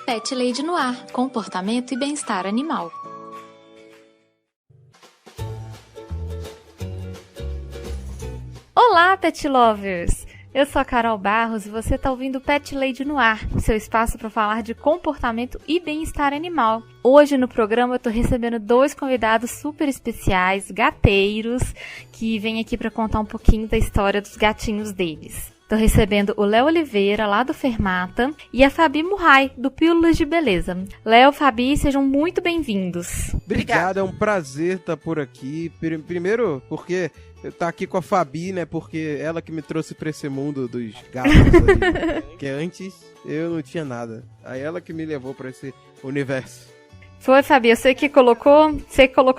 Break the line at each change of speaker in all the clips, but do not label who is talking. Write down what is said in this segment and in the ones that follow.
Pet Lady no Ar, comportamento e bem-estar animal.
Olá, Pet Lovers! Eu sou a Carol Barros e você está ouvindo Pet Lady no Ar, seu espaço para falar de comportamento e bem-estar animal. Hoje no programa eu estou recebendo 2 convidados super especiais, gateiros, que vêm aqui para contar um pouquinho da história dos gatinhos deles. Estou recebendo o Léo Oliveira, lá do Fermata, e a Fabi Murray, do Pílulas de Beleza. Léo, Fabi, sejam muito bem-vindos.
Obrigado, é um prazer estar por aqui. Primeiro, porque tá aqui com a Fabi, né? Porque ela que me trouxe pra esse mundo dos gatos aí, que antes eu não tinha nada. Aí ela que me levou pra esse universo.
Foi, Fabi, você que colocou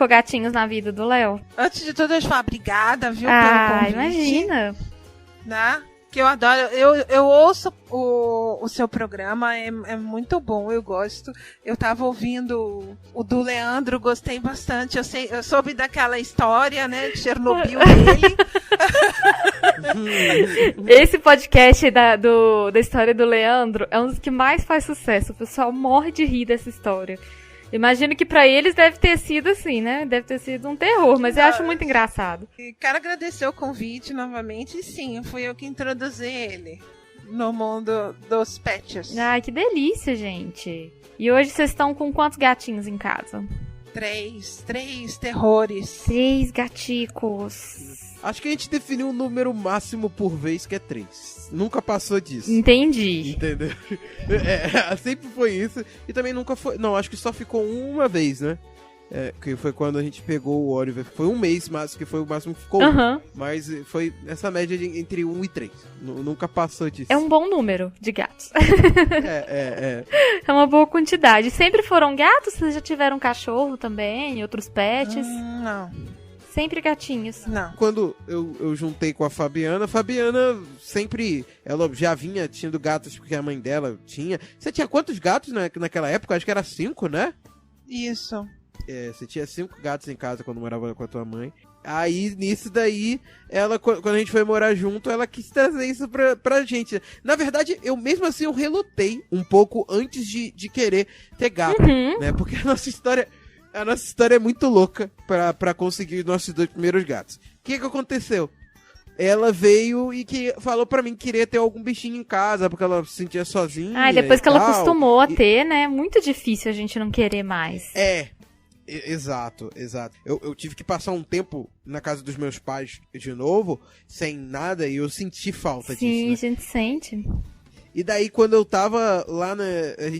gatinhos na vida do Léo?
Antes de tudo, eu te falo obrigada, viu, pelo convite.
Imagina.
Né? Que eu adoro, eu ouço o seu programa, é muito bom, eu gosto. Eu tava ouvindo o do Leandro, gostei bastante. Eu soube daquela história, né, de Chernobyl dele.
Esse podcast da história do Leandro é um dos que mais faz sucesso. O pessoal morre de rir dessa história. Imagino que pra eles deve ter sido assim, né? Deve ter sido um terror, mas eu acho muito engraçado.
Quero agradecer o convite novamente. E sim, fui eu que introduzi ele no mundo dos pets.
Ai, que delícia, gente. E hoje vocês estão com quantos gatinhos em casa?
3 terrores.
3 gaticos.
Acho que a gente definiu um número máximo por vez, que é 3. Nunca passou disso.
Entendi.
Entendeu? Sempre foi isso. E também nunca foi... Não, acho que só ficou uma vez, né? Que foi quando a gente pegou o Oliver. Foi um mês, mas que foi o máximo que ficou. Mas foi essa média entre 1 e 3. Nunca passou disso.
É um bom número de gatos.
É
uma boa quantidade. Sempre foram gatos? Vocês já tiveram cachorro também? Outros pets?
Não.
Sempre gatinhos.
Não.
Quando eu juntei com a Fabiana sempre... Ela já vinha tendo gatos porque a mãe dela tinha. Você tinha quantos gatos naquela época? Acho que era 5, né?
Isso.
Você tinha 5 gatos em casa quando morava com a tua mãe. Aí, nisso daí, ela, quando a gente foi morar junto, ela quis trazer isso pra gente. Na verdade, eu mesmo assim, eu relutei um pouco antes de querer ter gato, né? Porque a nossa história é muito louca pra conseguir os nossos 2 primeiros gatos. O que aconteceu? Ela veio e falou pra mim que queria ter algum bichinho em casa, porque ela se sentia sozinha.
E depois que ela acostumou a ter, né? É muito difícil a gente não querer mais.
Exato. Eu tive que passar um tempo na casa dos meus pais de novo, sem nada, e eu senti falta disso.
Sim,
né?
a gente sente.
E daí, quando eu tava lá,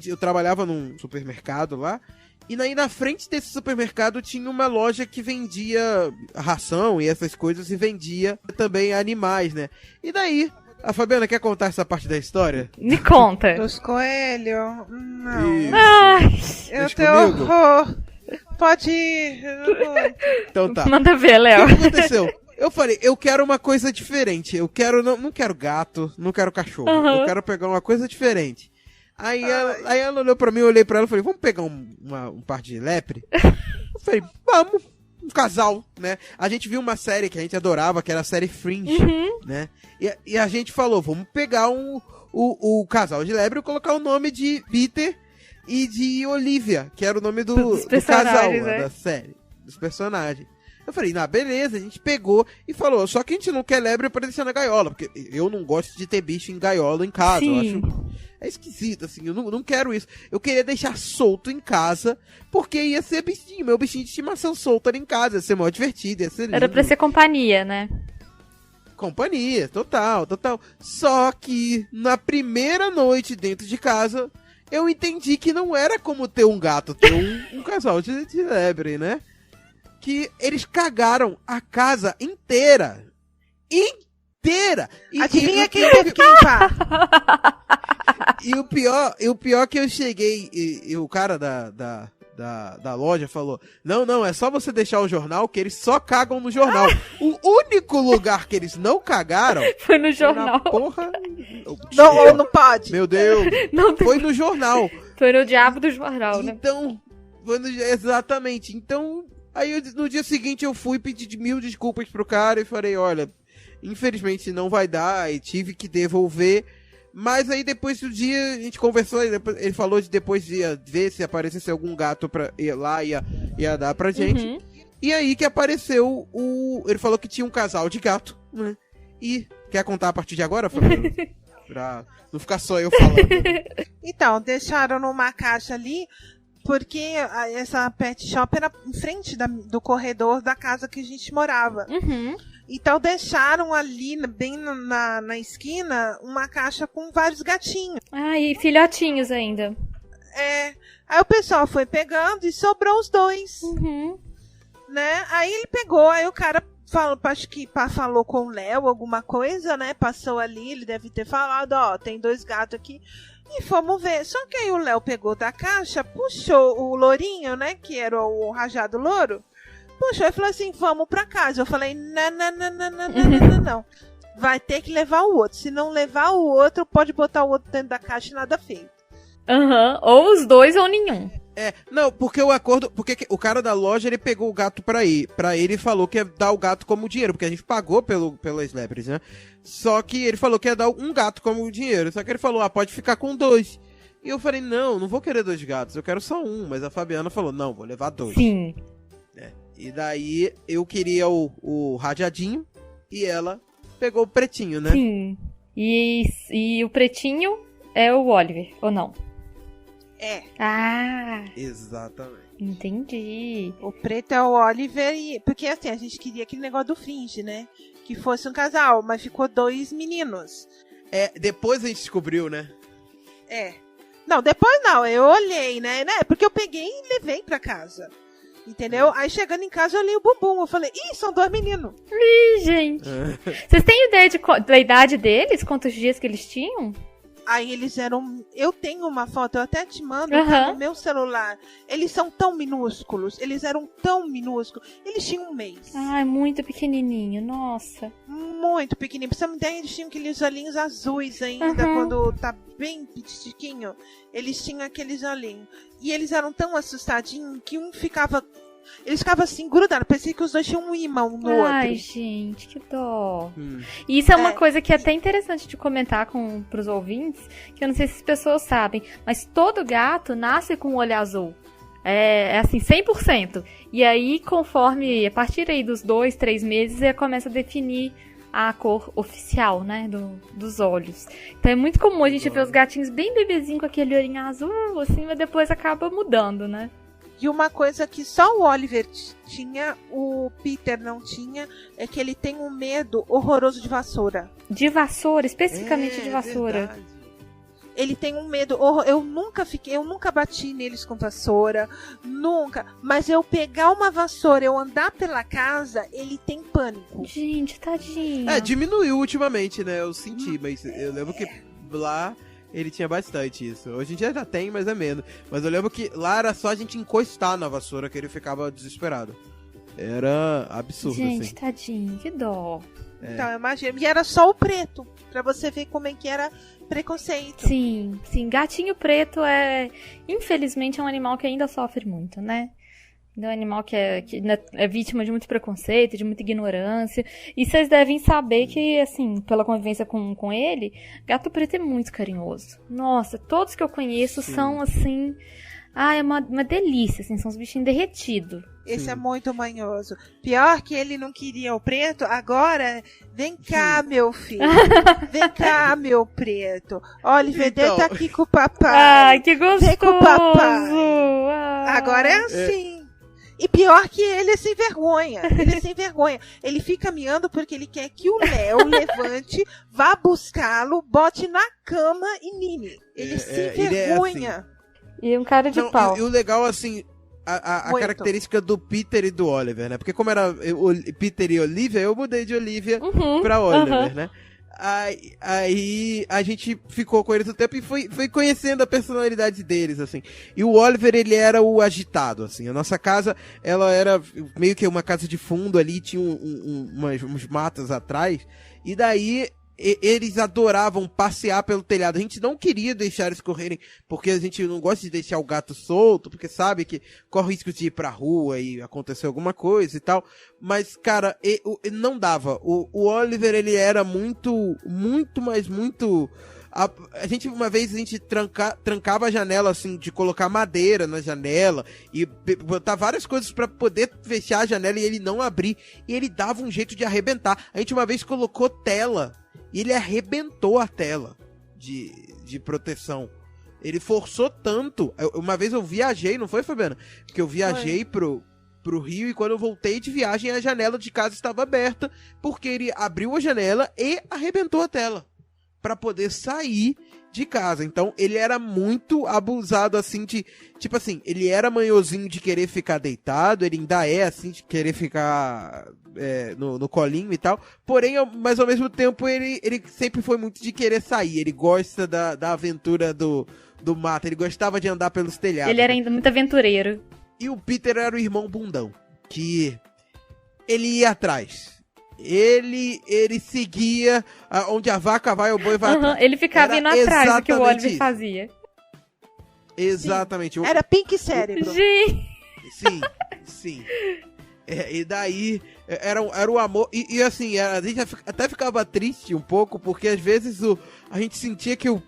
eu trabalhava num supermercado lá, e daí na frente desse supermercado tinha uma loja que vendia ração e essas coisas, e vendia também animais, né? E daí, a Fabiana quer contar essa parte da história?
Me conta.
Os coelhos? Não.
Isso.
Ai,
Eu tenho horror. Pode ir.
Então tá.
Manda ver, Léo.
O que aconteceu? Eu falei, eu quero uma coisa diferente. Eu quero, não quero gato, não quero cachorro. Eu quero pegar uma coisa diferente. Aí ela olhou pra mim, eu olhei pra ela e falei, vamos pegar um par de lepre? Eu falei, vamos. Um casal, né? A gente viu uma série que a gente adorava, que era a série Fringe, né? E a gente falou, vamos pegar o casal de lebre e colocar o nome de Peter e de Olivia, que era o nome do casal lá, da série, dos personagens. Eu falei, beleza, a gente pegou e falou, só que a gente não quer lebre pra deixar na gaiola, porque eu não gosto de ter bicho em gaiola em casa.
Sim.
Eu acho... É esquisito, assim, eu não quero isso. Eu queria deixar solto em casa, porque ia ser meu bichinho de estimação solto ali em casa, ia ser mó divertido, ia ser lindo.
Era pra ser companhia, né?
Companhia, total. Só que na primeira noite dentro de casa, eu entendi que não era como ter um gato, ter um casal de lebre, né? Que eles cagaram a casa inteira.
Adivinha quem teve que limpar?
E o pior que eu cheguei, e o cara da loja falou, não, é só você deixar o jornal, que eles só cagam no jornal. O único lugar que eles não cagaram...
Foi no jornal.
Porra...
Não pode.
Meu Deus. Foi no jornal.
Foi no diabo do jornal, né?
Então, exatamente. Então, aí no dia seguinte eu fui pedir 1000 desculpas pro cara e falei, olha, infelizmente não vai dar, e tive que devolver. Mas aí depois do dia a gente conversou, ele falou de depois ia ver se aparecesse algum gato pra ir lá, ia dar pra gente. E aí que apareceu ele falou que tinha um casal de gato, né? E quer contar a partir de agora, Fabiana? Pra não ficar só eu falando.
Então, deixaram numa caixa ali, porque essa pet shop era em frente do corredor da casa que a gente morava. Então deixaram ali, bem na esquina, uma caixa com vários gatinhos.
Ah, e filhotinhos ainda.
Aí o pessoal foi pegando e sobrou os 2. Né? Aí ele pegou, aí o cara acho que falou com o Léo alguma coisa, né? Passou ali, ele deve ter falado, ó, tem 2 gatos aqui. E fomos ver. Só que aí o Léo pegou da caixa, puxou o lourinho, né? Que era o rajado louro. Puxou e falou assim, vamos pra casa. Eu falei, não. Vai ter que levar o outro. Se não levar o outro, pode botar o outro dentro da caixa e nada feito.
Ou os 2 ou nenhum.
Não, porque o acordo... Porque o cara da loja, ele pegou o gato pra ele e falou que ia dar o gato como dinheiro, porque a gente pagou pela Celebrities, né? Só que ele falou que ia dar um gato como dinheiro. Só que ele falou, pode ficar com 2. E eu falei, não vou querer 2 gatos, eu quero só um. Mas a Fabiana falou, não, vou levar 2.
Sim.
E daí eu queria o radiadinho e ela pegou o pretinho, né?
Sim. E o pretinho é o Oliver, ou não? Ah,
exatamente.
Entendi.
O preto é o Oliver, porque assim, a gente queria aquele negócio do Fringe, né? Que fosse um casal, mas ficou 2 meninos.
Depois a gente descobriu, né?
Não, depois não, eu olhei, né? Porque eu peguei e levei pra casa. Entendeu? Aí chegando em casa eu olhei o bumbum, eu falei, são 2 meninos.
Ih, gente. Vocês têm ideia da idade deles? Quantos dias que eles tinham?
Aí eles eram... Eu tenho uma foto, eu até te mando tá no meu celular. Eles são tão minúsculos. Eles eram tão minúsculos. Eles tinham 1 mês.
Ai, muito pequenininho, nossa.
Muito pequenininho. Pra você me dar, eles tinham aqueles olhinhos azuis ainda, quando tá bem pitiquinho. Eles tinham aqueles olhinhos. E eles eram tão assustadinhos que um ficava... Eles ficavam assim, grudados. Parecia que os 2 tinham um imã um no outro.
Ai, gente, que dó. E isso é uma coisa que é até interessante de comentar pros ouvintes, que eu não sei se as pessoas sabem, mas todo gato nasce com o olho azul. É assim, 100%. E aí, a partir aí dos 2, 3 meses, ele começa a definir a cor oficial, né, dos olhos. Então é muito comum a gente ver os gatinhos bem bebezinhos com aquele olhinho azul, assim, mas depois acaba mudando, né?
E uma coisa que só o Oliver tinha, o Peter não tinha, é que ele tem um medo horroroso de vassoura.
De vassoura, especificamente de vassoura.
Verdade.
Ele tem um medo eu nunca bati neles com vassoura, nunca. Mas eu pegar uma vassoura, eu andar pela casa, ele tem pânico.
Gente, tadinho.
Diminuiu ultimamente, né? Eu senti, mas eu lembro que lá... Ele tinha bastante isso. Hoje em dia já tem, mas é menos. Mas eu lembro que lá era só a gente encostar na vassoura que ele ficava desesperado. Era absurdo,
gente,
assim.
Tadinho, que dó.
Então, eu imagino. E era só o preto, pra você ver como é que era preconceito.
Sim. Gatinho preto infelizmente, é um animal que ainda sofre muito, né? É um animal que é vítima de muito preconceito, de muita ignorância. E vocês devem saber que, assim, pela convivência com ele, gato preto é muito carinhoso. Nossa, todos que eu conheço são, assim... é uma delícia, assim, são os bichinhos derretidos.
Esse é muito manhoso. Pior que ele não queria o preto, agora, vem cá, meu filho. Vem cá, meu preto. Oliver, deita aqui com o papai.
Ai, que gostoso.
Vem com o papai. Agora é assim. E pior que ele é sem vergonha. Ele fica miando porque ele quer que o Léo levante, vá buscá-lo, bote na cama e mime. Ele se vergonha.
E um cara de pau.
E o legal, assim, a característica do Peter e do Oliver, né? Porque como era Peter e Olivia, eu mudei de Olivia pra Oliver, né? Aí a gente ficou com eles o tempo e foi conhecendo a personalidade deles, assim. E o Oliver, ele era o agitado, assim. A nossa casa, ela era meio que uma casa de fundo ali, tinha umas matas atrás. E daí eles adoravam passear pelo telhado. A gente não queria deixar eles correrem, porque a gente não gosta de deixar o gato solto, porque sabe que corre o risco de ir pra rua e acontecer alguma coisa e tal. Mas, cara, não dava. O Oliver, ele era muito Uma vez a gente trancava a janela, assim, de colocar madeira na janela e botar várias coisas pra poder fechar a janela e ele não abrir. E ele dava um jeito de arrebentar. A gente uma vez colocou tela e ele arrebentou a tela de proteção. Ele forçou tanto. Uma vez eu viajei, não foi, Fabiana? Porque eu viajei pro Rio e quando eu voltei de viagem a janela de casa estava aberta porque ele abriu a janela e arrebentou a tela pra poder sair de casa. Então ele era muito abusado assim tipo assim, ele era manhozinho de querer ficar deitado, ele ainda é assim de querer ficar no colinho e tal, porém, mas ao mesmo tempo ele sempre foi muito de querer sair, ele gosta da aventura do mato, ele gostava de andar pelos telhados.
Ele era ainda muito aventureiro.
E o Peter era o irmão bundão, que ele ia atrás. Ele seguia onde a vaca vai, o boi vai atrás.
Ele ficava indo atrás do que o Oliver fazia.
Exatamente.
Era Pink Cérebro.
Sim.
Sim. E daí era o amor. E assim, a gente até ficava triste um pouco, porque às vezes a gente sentia que o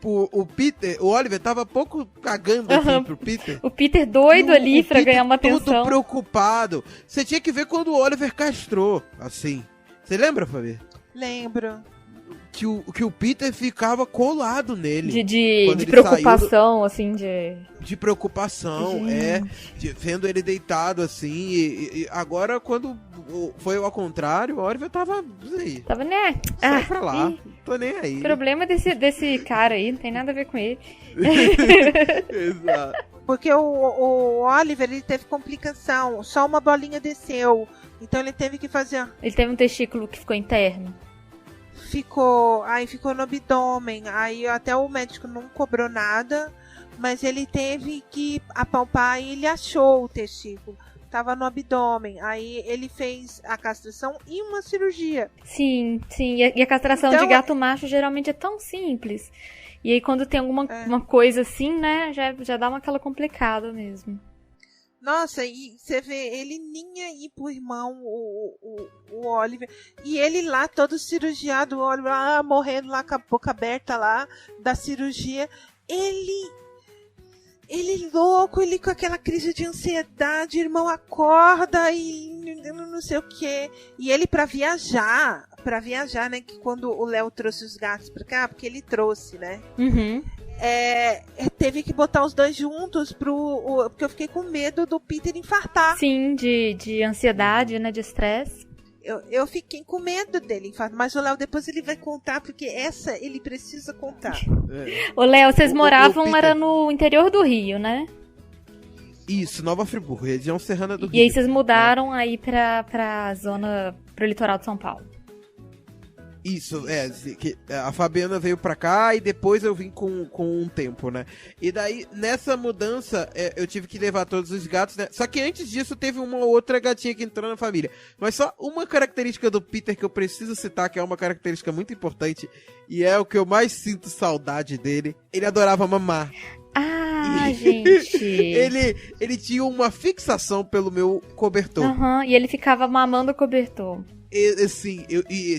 Peter, o Oliver, tava pouco cagando assim, pro Peter.
O Peter doido ali pra ganhar uma atenção.
Todo preocupado. Você tinha que ver quando o Oliver castrou, assim. Você lembra, Fabi?
Lembro.
Que o Peter ficava colado nele.
De preocupação, assim,
de preocupação, vendo ele deitado assim, e agora quando foi ao contrário, o Oliver tava aí.
Tava, né?
Sai pra lá, tô nem aí.
O problema desse cara aí, não tem nada a ver com ele.
Exato.
Porque o Oliver, ele teve complicação, só uma bolinha desceu, então ele teve que fazer...
Ele teve um testículo que ficou interno.
Ficou no abdômen, aí até o médico não cobrou nada, mas ele teve que apalpar e ele achou o testículo. Tava no abdômen, aí ele fez a castração e uma cirurgia.
Sim, e a castração de gato macho geralmente é tão simples. E aí quando tem alguma uma coisa assim, né, já dá aquela complicada mesmo.
Nossa, e você vê, ele nem aí pro irmão, o Oliver, e ele lá todo cirurgiado, o Oliver lá, morrendo lá com a boca aberta lá, da cirurgia, ele louco, ele com aquela crise de ansiedade, irmão acorda e não sei o que, e ele pra viajar, né, que quando o Léo trouxe os gatos pra cá, porque ele trouxe, né, teve que botar os dois juntos porque eu fiquei com medo do Peter infartar.
Sim, de ansiedade, né, de estresse.
Eu fiquei com medo dele infartar, mas o Léo depois ele vai contar, porque essa ele precisa contar.
Ô Léo, vocês moravam, era no interior do Rio, né?
Isso, Nova Friburgo, região serrana do Rio.
E aí vocês mudaram aí pra zona, pro litoral de São Paulo.
Isso, a Fabiana veio pra cá e depois eu vim com um tempo, né? E daí, nessa mudança, eu tive que levar todos os gatos, né? Só que antes disso teve uma outra gatinha que entrou na família. Mas só uma característica do Peter que eu preciso citar, que é uma característica muito importante, e é o que eu mais sinto saudade dele. Ele adorava mamar.
Gente.
ele tinha uma fixação pelo meu cobertor.
E ele ficava mamando o cobertor.
Sim,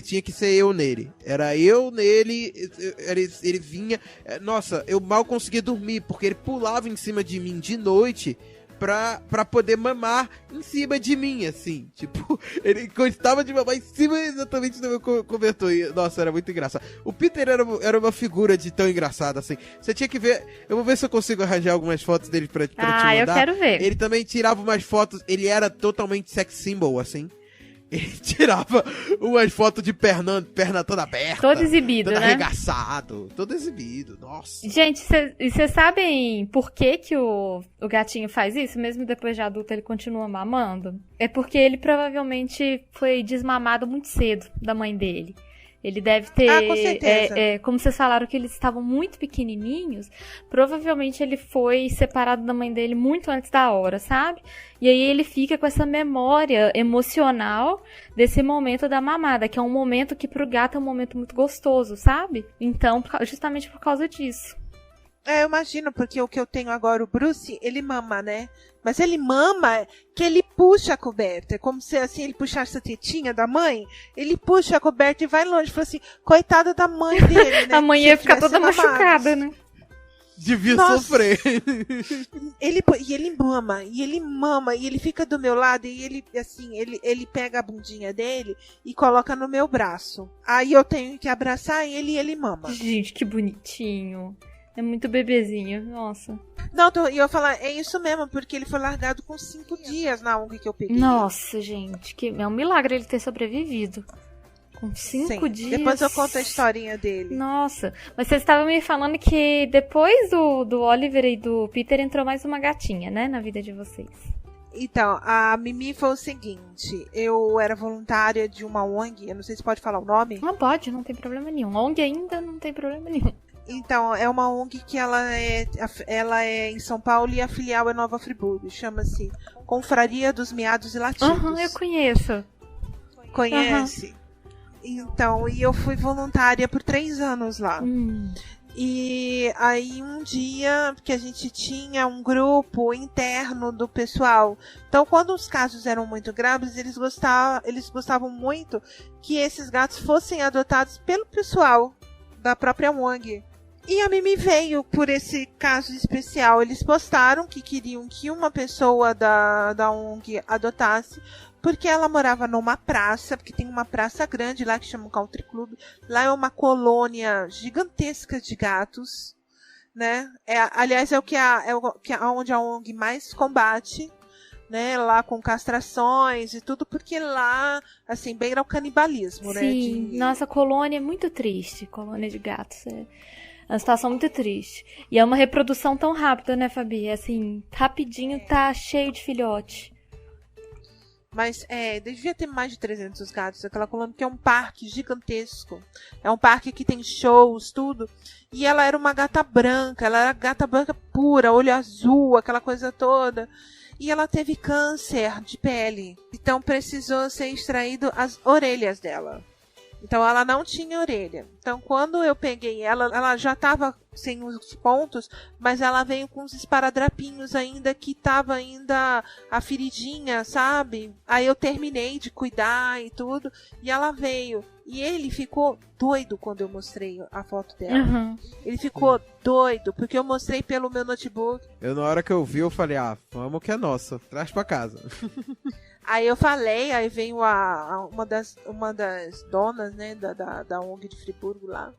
tinha que ser eu nele. Era eu nele, ele vinha... Nossa, eu mal conseguia dormir, porque ele pulava em cima de mim de noite pra poder mamar em cima de mim, assim. Tipo, ele gostava de mamar em cima exatamente do meu cobertor. E, nossa, era muito engraçado. O Peter era uma figura de tão engraçado, assim. Você tinha que ver... Eu vou ver se eu consigo arranjar algumas fotos dele pra te mandar.
Eu quero ver.
Ele também tirava umas fotos... Ele era totalmente sex symbol, assim. Ele tirava umas fotos de perna toda aberta.
Todo exibido,
todo
né?
Arregaçado. Todo exibido. Nossa.
Gente, vocês sabem por que o gatinho faz isso? Mesmo depois de adulto ele continua mamando? É porque ele provavelmente foi desmamado muito cedo da mãe dele. Ele deve ter...
com certeza.
Como vocês falaram que eles estavam muito pequenininhos, provavelmente ele foi separado da mãe dele muito antes da hora, sabe? E aí ele fica com essa memória emocional desse momento da mamada, que é um momento que pro gato é um momento muito gostoso, sabe? Então, justamente por causa disso.
Eu imagino, porque o que eu tenho agora, o Bruce, ele mama, né? Mas ele mama que ele puxa a coberta. É como se assim ele puxasse a tetinha da mãe. Ele puxa a coberta e vai longe. Fala assim, coitada da mãe dele, né?
A mãe ia ficar toda machucada, né?
Devia
Nossa.
sofrer.
Ele mama, e ele fica do meu lado, e ele, assim, ele pega a bundinha dele e coloca no meu braço. Aí eu tenho que abraçar ele e ele mama.
Gente, que bonitinho. É muito bebezinho, nossa.
Não, e eu falar, é isso mesmo, porque ele foi largado com 5 dias na ONG que eu peguei.
Nossa, gente, é um milagre ele ter sobrevivido. Com 5 dias.
Depois eu conto a historinha dele.
Nossa, mas vocês estavam me falando que depois do Oliver e do Peter entrou mais uma gatinha, né, na vida de vocês.
Então, a Mimi foi o seguinte, eu era voluntária de uma ONG, eu não sei se pode falar o nome.
Não pode, não tem problema nenhum. ONG ainda não tem problema nenhum.
Então, é uma ONG que ela é em São Paulo e a filial é Nova Friburgo. Chama-se Confraria dos Miados e Latidos.
Eu conheço.
Conhece? Então, e eu fui voluntária por 3 anos lá. E aí um dia que a gente tinha um grupo interno do pessoal. Então, quando os casos eram muito graves, eles gostavam muito que esses gatos fossem adotados pelo pessoal da própria ONG. E a Mimi veio por esse caso especial. Eles postaram que queriam que uma pessoa da ONG adotasse, porque ela morava numa praça, porque tem uma praça grande lá que chama Country Club. Lá é uma colônia gigantesca de gatos, né? Aliás, é onde a ONG mais combate, né? Lá com castrações e tudo, porque lá, assim, beira o canibalismo, né?
Sim, nossa, colônia é muito triste. Colônia de gatos é uma situação muito triste. E é uma reprodução tão rápida, né, Fabi? Assim, rapidinho tá cheio de filhote.
Mas devia ter mais de 300 gatos aquela colônia, que é um parque gigantesco. É um parque que tem shows, tudo. E ela era uma gata branca, ela era gata branca pura, olho azul, aquela coisa toda. E ela teve câncer de pele. Então precisou ser extraído as orelhas dela. Então ela não tinha orelha. Então quando eu peguei ela já estava sem os pontos, mas ela veio com uns esparadrapinhos ainda, que tava ainda a feridinha, sabe? Aí eu terminei de cuidar e tudo, e ela veio. E ele ficou doido quando eu mostrei a foto dela. Ele ficou doido, porque eu mostrei pelo meu notebook.
Na hora que eu vi, eu falei, vamos que é nossa, traz pra casa.
Aí eu falei, aí veio uma das donas, né, da ONG de Friburgo lá.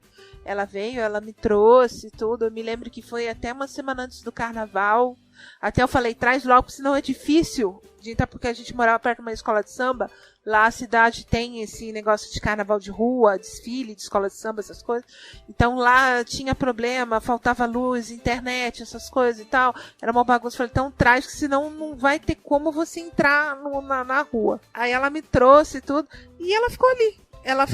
Ela veio, ela me trouxe tudo. Eu me lembro que foi até uma semana antes do carnaval. Até eu falei, traz logo, senão é difícil de entrar, porque a gente morava perto de uma escola de samba. Lá a cidade tem esse negócio de carnaval de rua, desfile de escola de samba, essas coisas. Então lá tinha problema, faltava luz, internet, essas coisas e tal. Era uma bagunça. Falei, então traz, que senão não vai ter como você entrar na rua. Aí ela me trouxe tudo e ela ficou ali. Ela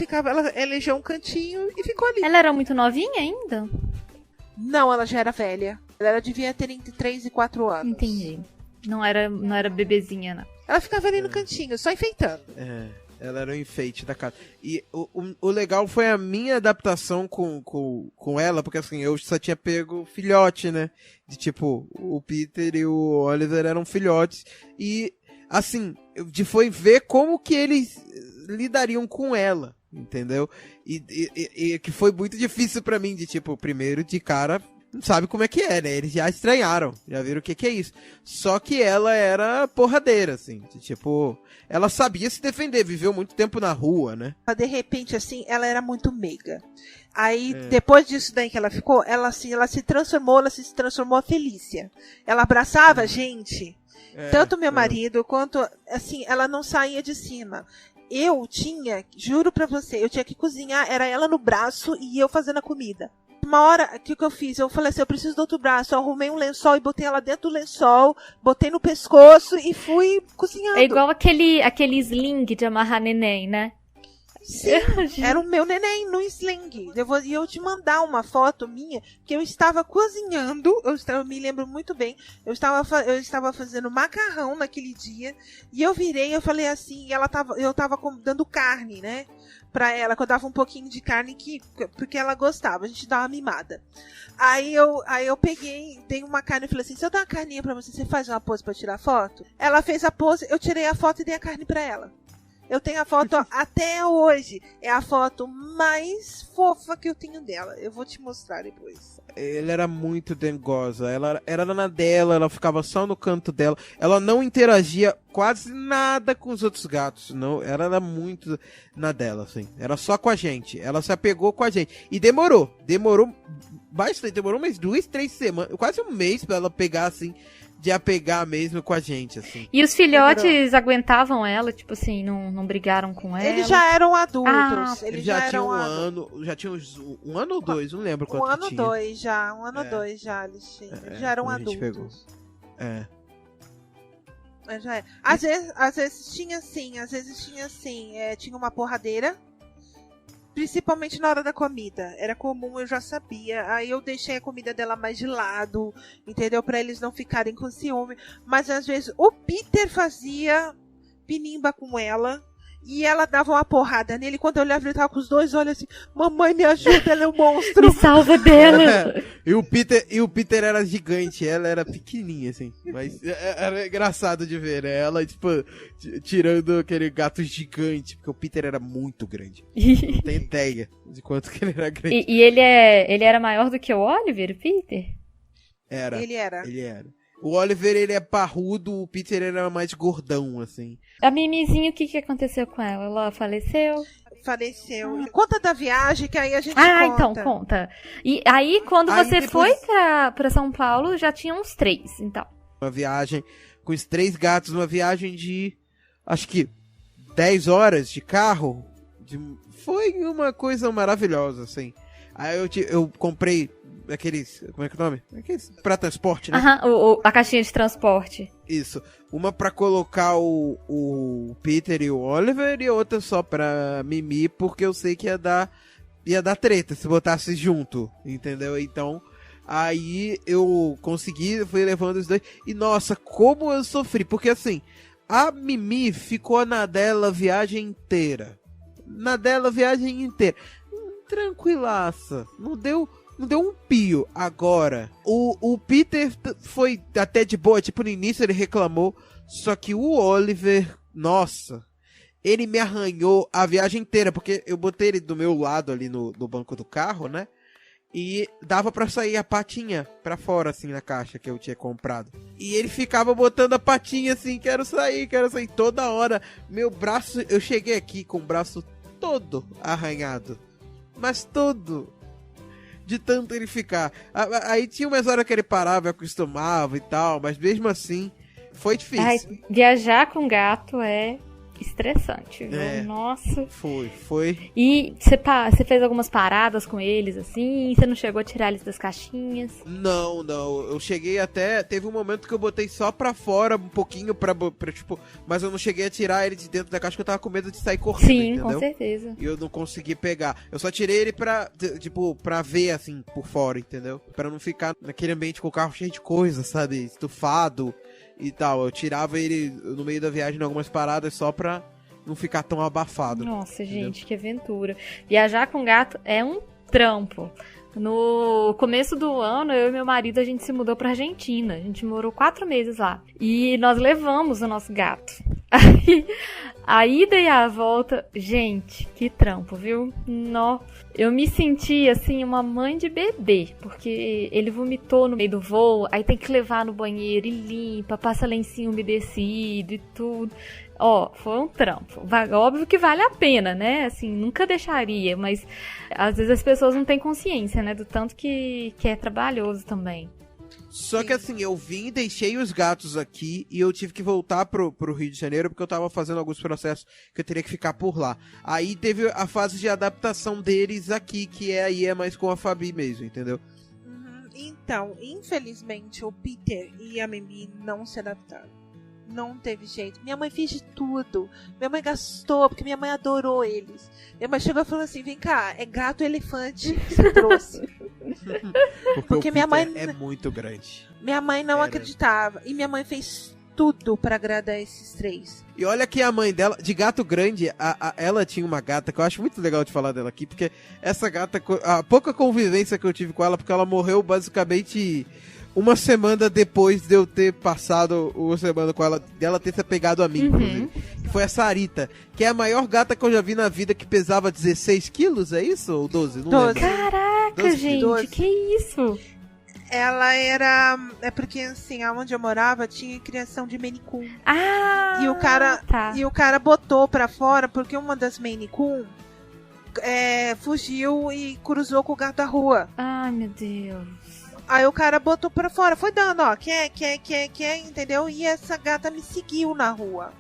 elegeu um cantinho e ficou ali.
Ela era muito novinha ainda?
Não, ela já era velha. Ela devia ter entre 3 e 4 anos.
Entendi. Não era bebezinha, não.
Ela ficava ali no cantinho, só enfeitando.
Ela era um enfeite da casa. E o legal foi a minha adaptação com ela, porque assim, eu só tinha pego filhote, né? De tipo, o Peter e o Oliver eram filhotes. E assim, foi ver como que eles lidariam com ela, entendeu? E que foi muito difícil pra mim, de tipo, primeiro de cara, não sabe como é que é, né? Eles já estranharam, já viram o que é isso. Só que ela era porradeira, assim, de tipo, ela sabia se defender, viveu muito tempo na rua, né?
De repente, assim, ela era muito meiga. Aí, depois disso daí que ela ficou, ela se transformou a Felícia. Ela abraçava a gente, tanto meu marido, quanto, assim, ela não saía de cima. Eu tinha, juro pra você, eu tinha que cozinhar, era ela no braço e eu fazendo a comida. Uma hora, o que eu fiz? Eu falei assim, eu preciso do outro braço. Eu arrumei um lençol e botei ela dentro do lençol, botei no pescoço e fui cozinhando.
É igual aquele sling de amarrar neném, né?
Sim, era o meu neném no sling. E eu te mandar uma foto minha que eu estava cozinhando. Eu me lembro muito bem. Eu estava fazendo macarrão naquele dia. E eu virei, eu falei assim, eu tava dando carne, né? Pra ela, que eu dava um pouquinho de carne porque ela gostava, a gente dá uma mimada. Aí eu peguei, dei uma carne e falei assim, se eu dar uma carninha pra você faz uma pose pra tirar foto? Ela fez a pose, eu tirei a foto e dei a carne pra ela. Eu tenho a foto até hoje. É a foto mais fofa que eu tenho dela. Eu vou te mostrar depois.
Ela era muito dengosa. Ela era na dela, ela ficava só no canto dela. Ela não interagia quase nada com os outros gatos. Não, ela era muito na dela, assim. Era só com a gente. Ela se apegou com a gente. E demorou bastante. Demorou umas 2, 3 semanas. Quase um mês pra ela pegar, assim, de apegar mesmo com a gente, assim.
E os filhotes aguentavam ela, tipo assim, não brigaram com ela?
Eles já eram adultos.
Eles já tinham já tinham um ano ou 2, não lembro quanto tinha.
Um ano ou dois já, eles já eram adultos. Já é. Às vezes tinha assim, tinha uma porradeira. Principalmente na hora da comida. Era comum, eu já sabia. Aí eu deixei a comida dela mais de lado, entendeu? Pra eles não ficarem com ciúme. Mas às vezes o Peter fazia pinimba com ela. E ela dava uma porrada nele. Quando eu olhava, ele tava com os dois olhos assim: mamãe, me ajuda, ela é um monstro.
Me salva dela.
E o Peter era gigante, ela era pequenininha, assim. Mas era engraçado de ver, né? Ela, tipo, tirando aquele gato gigante. Porque o Peter era muito grande. Não tem ideia de quanto que ele era grande.
E ele era maior do que o Oliver, o Peter?
Ele era.
O Oliver, ele é parrudo, o Peter era mais gordão, assim.
A Mimizinha, o que aconteceu com ela? Ela faleceu?
Faleceu. Conta da viagem, que aí a gente conta.
Então, conta. E aí, quando você foi pra São Paulo, já tinha uns 3, então.
Uma viagem com os 3 gatos, uma viagem de, acho que, 10 horas de carro. Foi uma coisa maravilhosa, assim. Aí eu comprei aqueles, como é que é o nome? Aqueles pra transporte, né?
A caixinha de transporte.
Isso. Uma pra colocar o Peter e o Oliver e outra só pra Mimi, porque eu sei que ia dar treta se botasse junto, entendeu? Então, aí eu fui levando os dois. E nossa, como eu sofri, porque assim, a Mimi ficou na dela a viagem inteira. Tranquilaça. Não deu um pio. Agora, o Peter foi até de boa, tipo, no início ele reclamou, só que o Oliver, nossa, ele me arranhou a viagem inteira, porque eu botei ele do meu lado ali no banco do carro, né, e dava pra sair a patinha pra fora, assim, na caixa que eu tinha comprado. E ele ficava botando a patinha assim, quero sair, toda hora. Meu braço, eu cheguei aqui com o braço todo arranhado, mas todo, de tanto ele ficar. Aí tinha umas horas que ele parava e acostumava e tal, mas mesmo assim, foi difícil.
Viajar com gato é estressante, viu? Nossa.
Foi.
E você fez algumas paradas com eles, assim? Você não chegou a tirar eles das caixinhas?
Não. Eu cheguei até... Teve um momento que eu botei só pra fora um pouquinho pra tipo... Mas eu não cheguei a tirar ele de dentro da caixa, porque eu tava com medo de sair correndo,
sim,
entendeu?
Com certeza.
E eu não consegui pegar. Eu só tirei ele pra ver, assim, por fora, entendeu? Pra não ficar naquele ambiente com o carro cheio de coisa, sabe? Estufado e tal. Eu tirava ele no meio da viagem em algumas paradas só pra não ficar tão abafado.
Nossa,
entendeu?
gente, que aventura. Viajar com gato é um trampo. No começo do ano, eu e meu marido, a gente se mudou pra Argentina. A gente morou 4 meses lá. E nós levamos o nosso gato. Aí, a ida e a volta, gente, que trampo, viu? Eu me senti, assim, uma mãe de bebê, porque ele vomitou no meio do voo, aí tem que levar no banheiro e limpa, passa lencinho umedecido e tudo. Foi um trampo. Óbvio que vale a pena, né? Assim, nunca deixaria, mas às vezes as pessoas não têm consciência, né? Do tanto que é trabalhoso também.
Só que assim, eu vim, deixei os gatos aqui e eu tive que voltar pro Rio de Janeiro porque eu tava fazendo alguns processos que eu teria que ficar por lá. Aí teve a fase de adaptação deles aqui, que aí é mais com a Fabi mesmo, entendeu?
Então, infelizmente, o Peter e a Mimi não se adaptaram. não teve jeito. Minha mãe fez de tudo. Minha mãe gastou, porque minha mãe adorou eles. Minha mãe chegou e falou assim, vem cá, é gato elefante que você trouxe.
Porque
minha mãe
é muito grande.
Minha mãe não acreditava. E minha mãe fez tudo pra agradar esses 3.
E olha que a mãe dela, de gato grande, ela tinha uma gata que eu acho muito legal de falar dela aqui, porque essa gata, a pouca convivência que eu tive com ela, porque ela morreu basicamente uma semana depois de eu ter passado uma semana com ela, dela ter se apegado a mim, inclusive. Que foi a Sarita, que é a maior gata que eu já vi na vida, que pesava 16 quilos, é isso? Ou 12? Não lembro.
Caraca,
12,
gente,
12.
que isso?
Ela era... É porque, assim, onde eu morava tinha criação de Maine Coon.
Ah,
E o cara botou pra fora porque uma das Maine Coon fugiu e cruzou com o gato da rua.
Ai, meu Deus.
Aí o cara botou pra fora. Foi dando, ó. Quer, entendeu? E essa gata me seguiu na rua.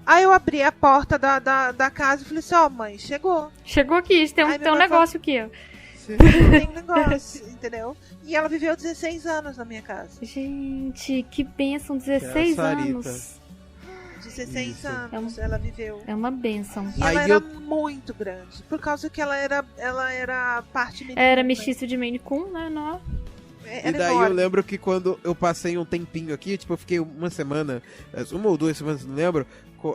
Aí eu abri a porta da casa e falei assim, ó, mãe, chegou.
Chegou aqui, tem um negócio aqui, ó.
Tem um negócio, entendeu? E ela viveu 16 anos na minha casa.
Gente, que bênção, 16 anos.
16
Isso.
anos ela viveu.
É uma bênção.
E ela era muito grande. Por causa que ela era parte Maine Coon.
Era mestiço de Maine Coon, né? Não.
E daí eu lembro que quando eu passei um tempinho aqui, tipo, eu fiquei uma semana, 1 ou 2 semanas, não lembro,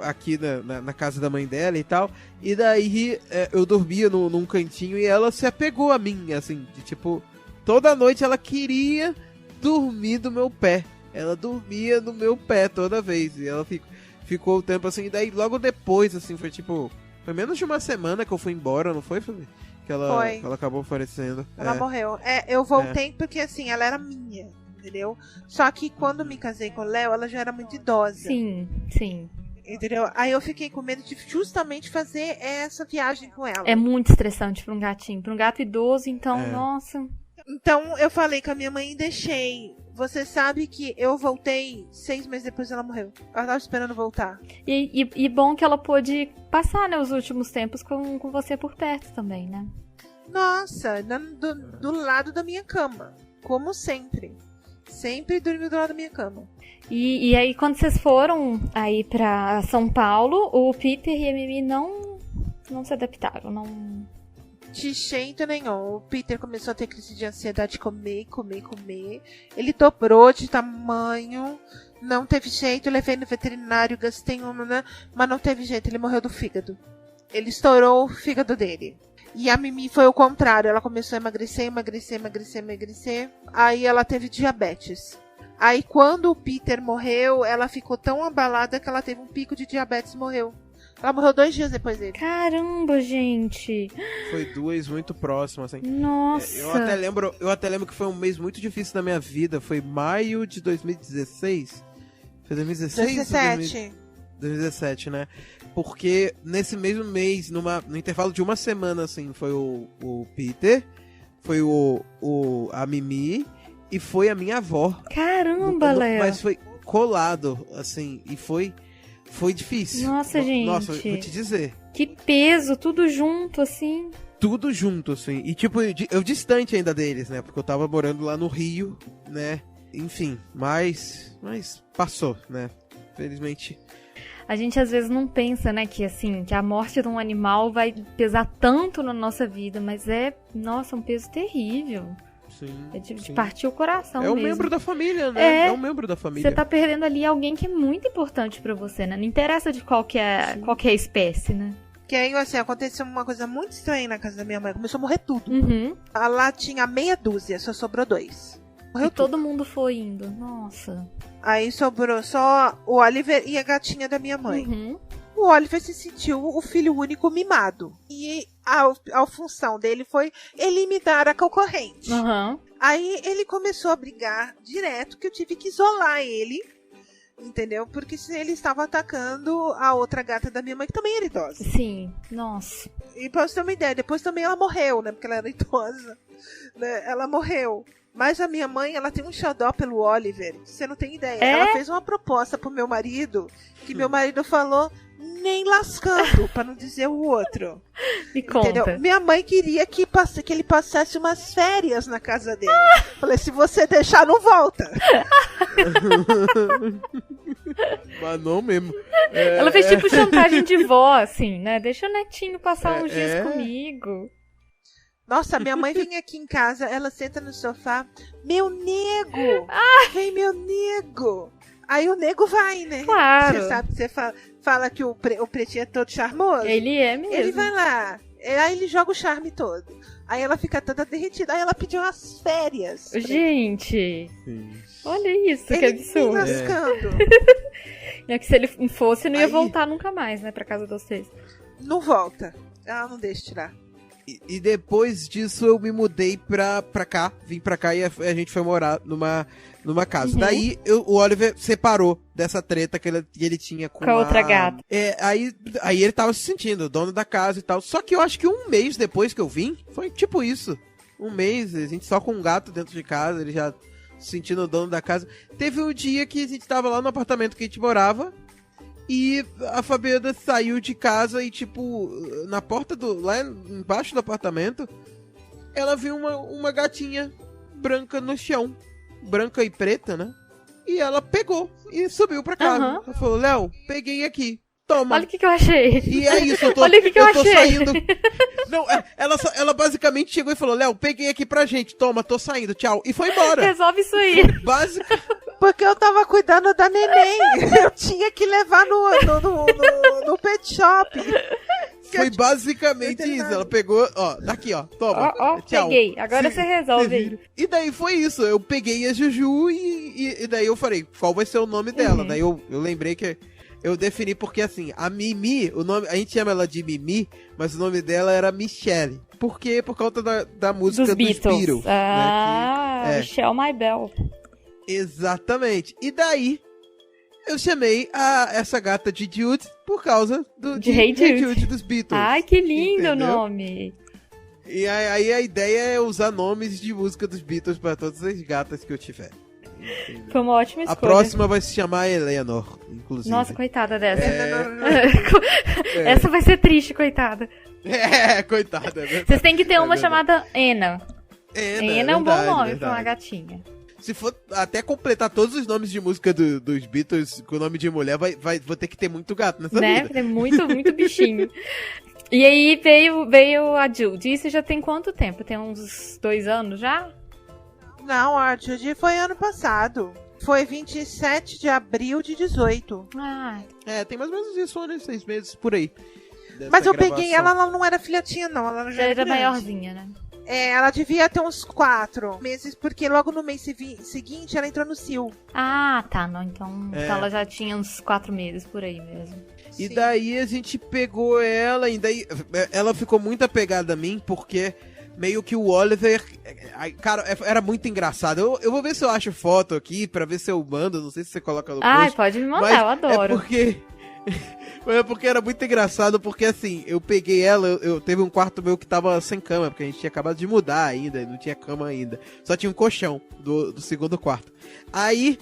aqui na casa da mãe dela e tal, e daí eu dormia num cantinho e ela se apegou a mim, assim, de, tipo, toda noite ela queria dormir do meu pé, ela dormia no meu pé toda vez, e ela ficou o tempo assim, e daí logo depois, assim, foi menos de uma semana que eu fui embora, não foi, Fabi? Que ela acabou falecendo.
Ela morreu. Eu voltei porque, assim, ela era minha, entendeu? Só que quando me casei com o Léo, ela já era muito idosa.
Sim.
Entendeu? Aí eu fiquei com medo de justamente fazer essa viagem com ela.
É muito estressante pra um gatinho. Pra um gato idoso, então, nossa.
Então, eu falei com a minha mãe e deixei. Você sabe que eu voltei 6 meses depois ela morreu. Ela tava esperando voltar.
E bom que ela pôde passar, né, os últimos tempos com você por perto também, né?
Nossa, do lado da minha cama. Como sempre. Sempre dormiu do lado da minha cama.
E aí, quando vocês foram aí pra São Paulo, o Peter e a Mimi não se adaptaram, não...
De jeito nenhum. O Peter começou a ter crise de ansiedade, comer. Ele dobrou de tamanho. Não teve jeito. Eu levei no veterinário, gastei uma, mas não teve jeito. Ele morreu do fígado. Ele estourou o fígado dele. E a Mimi foi o contrário. Ela começou a emagrecer. Aí ela teve diabetes. Aí quando o Peter morreu, ela ficou tão abalada que ela teve um pico de diabetes e morreu. Ela morreu 2 dias depois dele.
Caramba, gente.
Foi 2 muito próximas, assim.
Nossa.
Eu até lembro que foi um mês muito difícil na minha vida. Foi maio de 2016. Foi 2016? 2017, né? Porque nesse mesmo mês, no intervalo de uma semana, assim, foi o Peter, foi a Mimi e foi a minha avó.
Caramba, Léo.
Mas foi colado, assim, e foi difícil.
Nossa, gente.
Nossa, vou te dizer.
Que peso, tudo junto, assim.
Tudo junto, assim. E, tipo, eu distante ainda deles, né? Porque eu tava morando lá no Rio, né? Enfim, mas passou, né? Felizmente.
A gente às vezes não pensa, né, que assim, que a morte de um animal vai pesar tanto na nossa vida, mas nossa, um peso terrível.
Sim,
é de partir o coração
mesmo. É um membro da família, né? É um membro da família.
Você tá perdendo ali alguém que é muito importante pra você, né? Não interessa de qual que é a espécie, né?
Que aí, assim, aconteceu uma coisa muito estranha na casa da minha mãe. Começou a morrer tudo.
Uhum.
Lá tinha meia dúzia, só sobrou 2.
Morreu tudo. Todo mundo foi indo. Nossa.
Aí sobrou só o Oliver e a gatinha da minha mãe.
Uhum.
O Oliver se sentiu o filho único mimado. E a função dele foi eliminar a concorrente.
Uhum.
Aí ele começou a brigar direto, que eu tive que isolar ele. Entendeu? Porque ele estava atacando a outra gata da minha mãe, que também era idosa.
Sim, nossa.
E pra você ter uma ideia, depois também ela morreu, né? Porque ela era idosa. Né? Ela morreu. Mas a minha mãe, ela tem um xodó pelo Oliver. Você não tem ideia. Ela fez uma proposta pro meu marido, que meu marido falou, nem lascando, pra não dizer o outro.
Me conta.
Entendeu? Minha mãe queria que ele passasse umas férias na casa dele. Falei, se você deixar, não volta.
Mas não mesmo.
Ela fez tipo chantagem de vó, assim, né? Deixa o netinho passar uns dias comigo.
Nossa, minha mãe vem aqui em casa, ela senta no sofá. Meu nego! Vem meu nego! Aí o nego vai, né?
Claro.
Você sabe, você fala que o pretinho é todo charmoso.
Ele é mesmo.
Ele vai lá. Aí ele joga o charme todo. Aí ela fica toda derretida. Aí ela pediu umas férias.
Gente, olha isso, que
ele
absurdo.
me lascando.
É que se ele fosse, não ia
Aí-
voltar nunca mais, né, pra casa de vocês.
Não volta. Ela não deixa tirar.
E depois disso eu me mudei pra cá, vim pra cá e a gente foi morar numa casa.
Uhum.
Daí o Oliver separou dessa treta que ele tinha com
a outra gata.
Aí ele tava se sentindo dono da casa e tal. Só que eu acho que um mês depois que eu vim, foi tipo isso. Um mês, a gente só com um gato dentro de casa, ele já se sentindo dono da casa. Teve um dia que a gente tava lá no apartamento que a gente morava. E a Fabiana saiu de casa e, tipo, na porta lá embaixo do apartamento, ela viu uma gatinha branca no chão. Branca e preta, né? E ela pegou e subiu pra casa.
Aham.
Ela falou, Léo, peguei aqui. Toma.
Olha o que eu achei.
E é isso,
Olha o que eu
tô
achei.
saindo. Não, ela basicamente chegou e falou, Léo, peguei aqui pra gente. Toma, tô saindo, tchau. E foi embora.
Resolve isso aí.
Porque eu tava cuidando da neném. Eu tinha que levar no pet shop.
Foi basicamente
Não tem
isso.
nada.
Ela pegou, ó, daqui, ó. Toma.
Ó,
Tchau.
peguei. Agora você resolve aí.
E daí foi isso. Eu peguei a Juju e daí eu falei, qual vai ser o nome dela?
Uhum.
Daí eu lembrei que eu defini porque assim, a Mimi, o nome, a gente chama ela de Mimi, mas o nome dela era Michelle. Por quê? Por conta da música
Dos Beatles.
né, que-
Michelle My Bell.
Exatamente. E daí eu chamei essa gata de Jude por causa
De Hey Jude.
Jude dos Beatles.
Ai, que lindo o
Entendeu?
nome.
E aí a ideia é usar nomes de música dos Beatles pra todas as gatas que eu tiver. Entendeu?
Foi uma ótima
A
escolha.
próxima vai se chamar Eleanor, inclusive.
Nossa, coitada dessa.
É.
Essa vai ser triste, coitada.
Coitada. É verdade.
Vocês têm que ter
É
uma
verdade.
chamada Ana. Ana é um bom
verdade,
nome
verdade.
pra uma gatinha.
Se for até completar todos os nomes de música dos Beatles com o nome de mulher, vou ter que ter muito gato nessa
Né?
vida.
Tem muito, muito bichinho. E aí veio a Judy. Isso já tem quanto tempo? Tem uns 2 anos já?
Não, a Judy foi ano passado. Foi 27 de abril de 18.
Ah,
Tem mais ou menos isso, né? 6 meses por aí. dessa
Mas eu
gravação.
peguei ela não era filhotinha, não. Ela já
já era
grande.
maiorzinha, né?
Ela devia ter uns 4 meses, porque logo no mês seguinte ela entrou no CIL.
Ah, tá. Não, então ela já tinha uns 4 meses por aí mesmo.
E
Sim.
daí a gente pegou ela, e daí ela ficou muito apegada a mim, porque meio que o Oliver... Cara, era muito engraçado. Eu vou ver se eu acho foto aqui, pra ver se eu mando, não sei se você coloca no
Ai,
post.
pode me mandar,
Mas
eu adoro.
É porque... É porque era muito engraçado, porque assim, eu peguei ela, eu teve um quarto meu que tava sem cama, porque a gente tinha acabado de mudar ainda, não tinha cama ainda. Só tinha um colchão do segundo quarto. Aí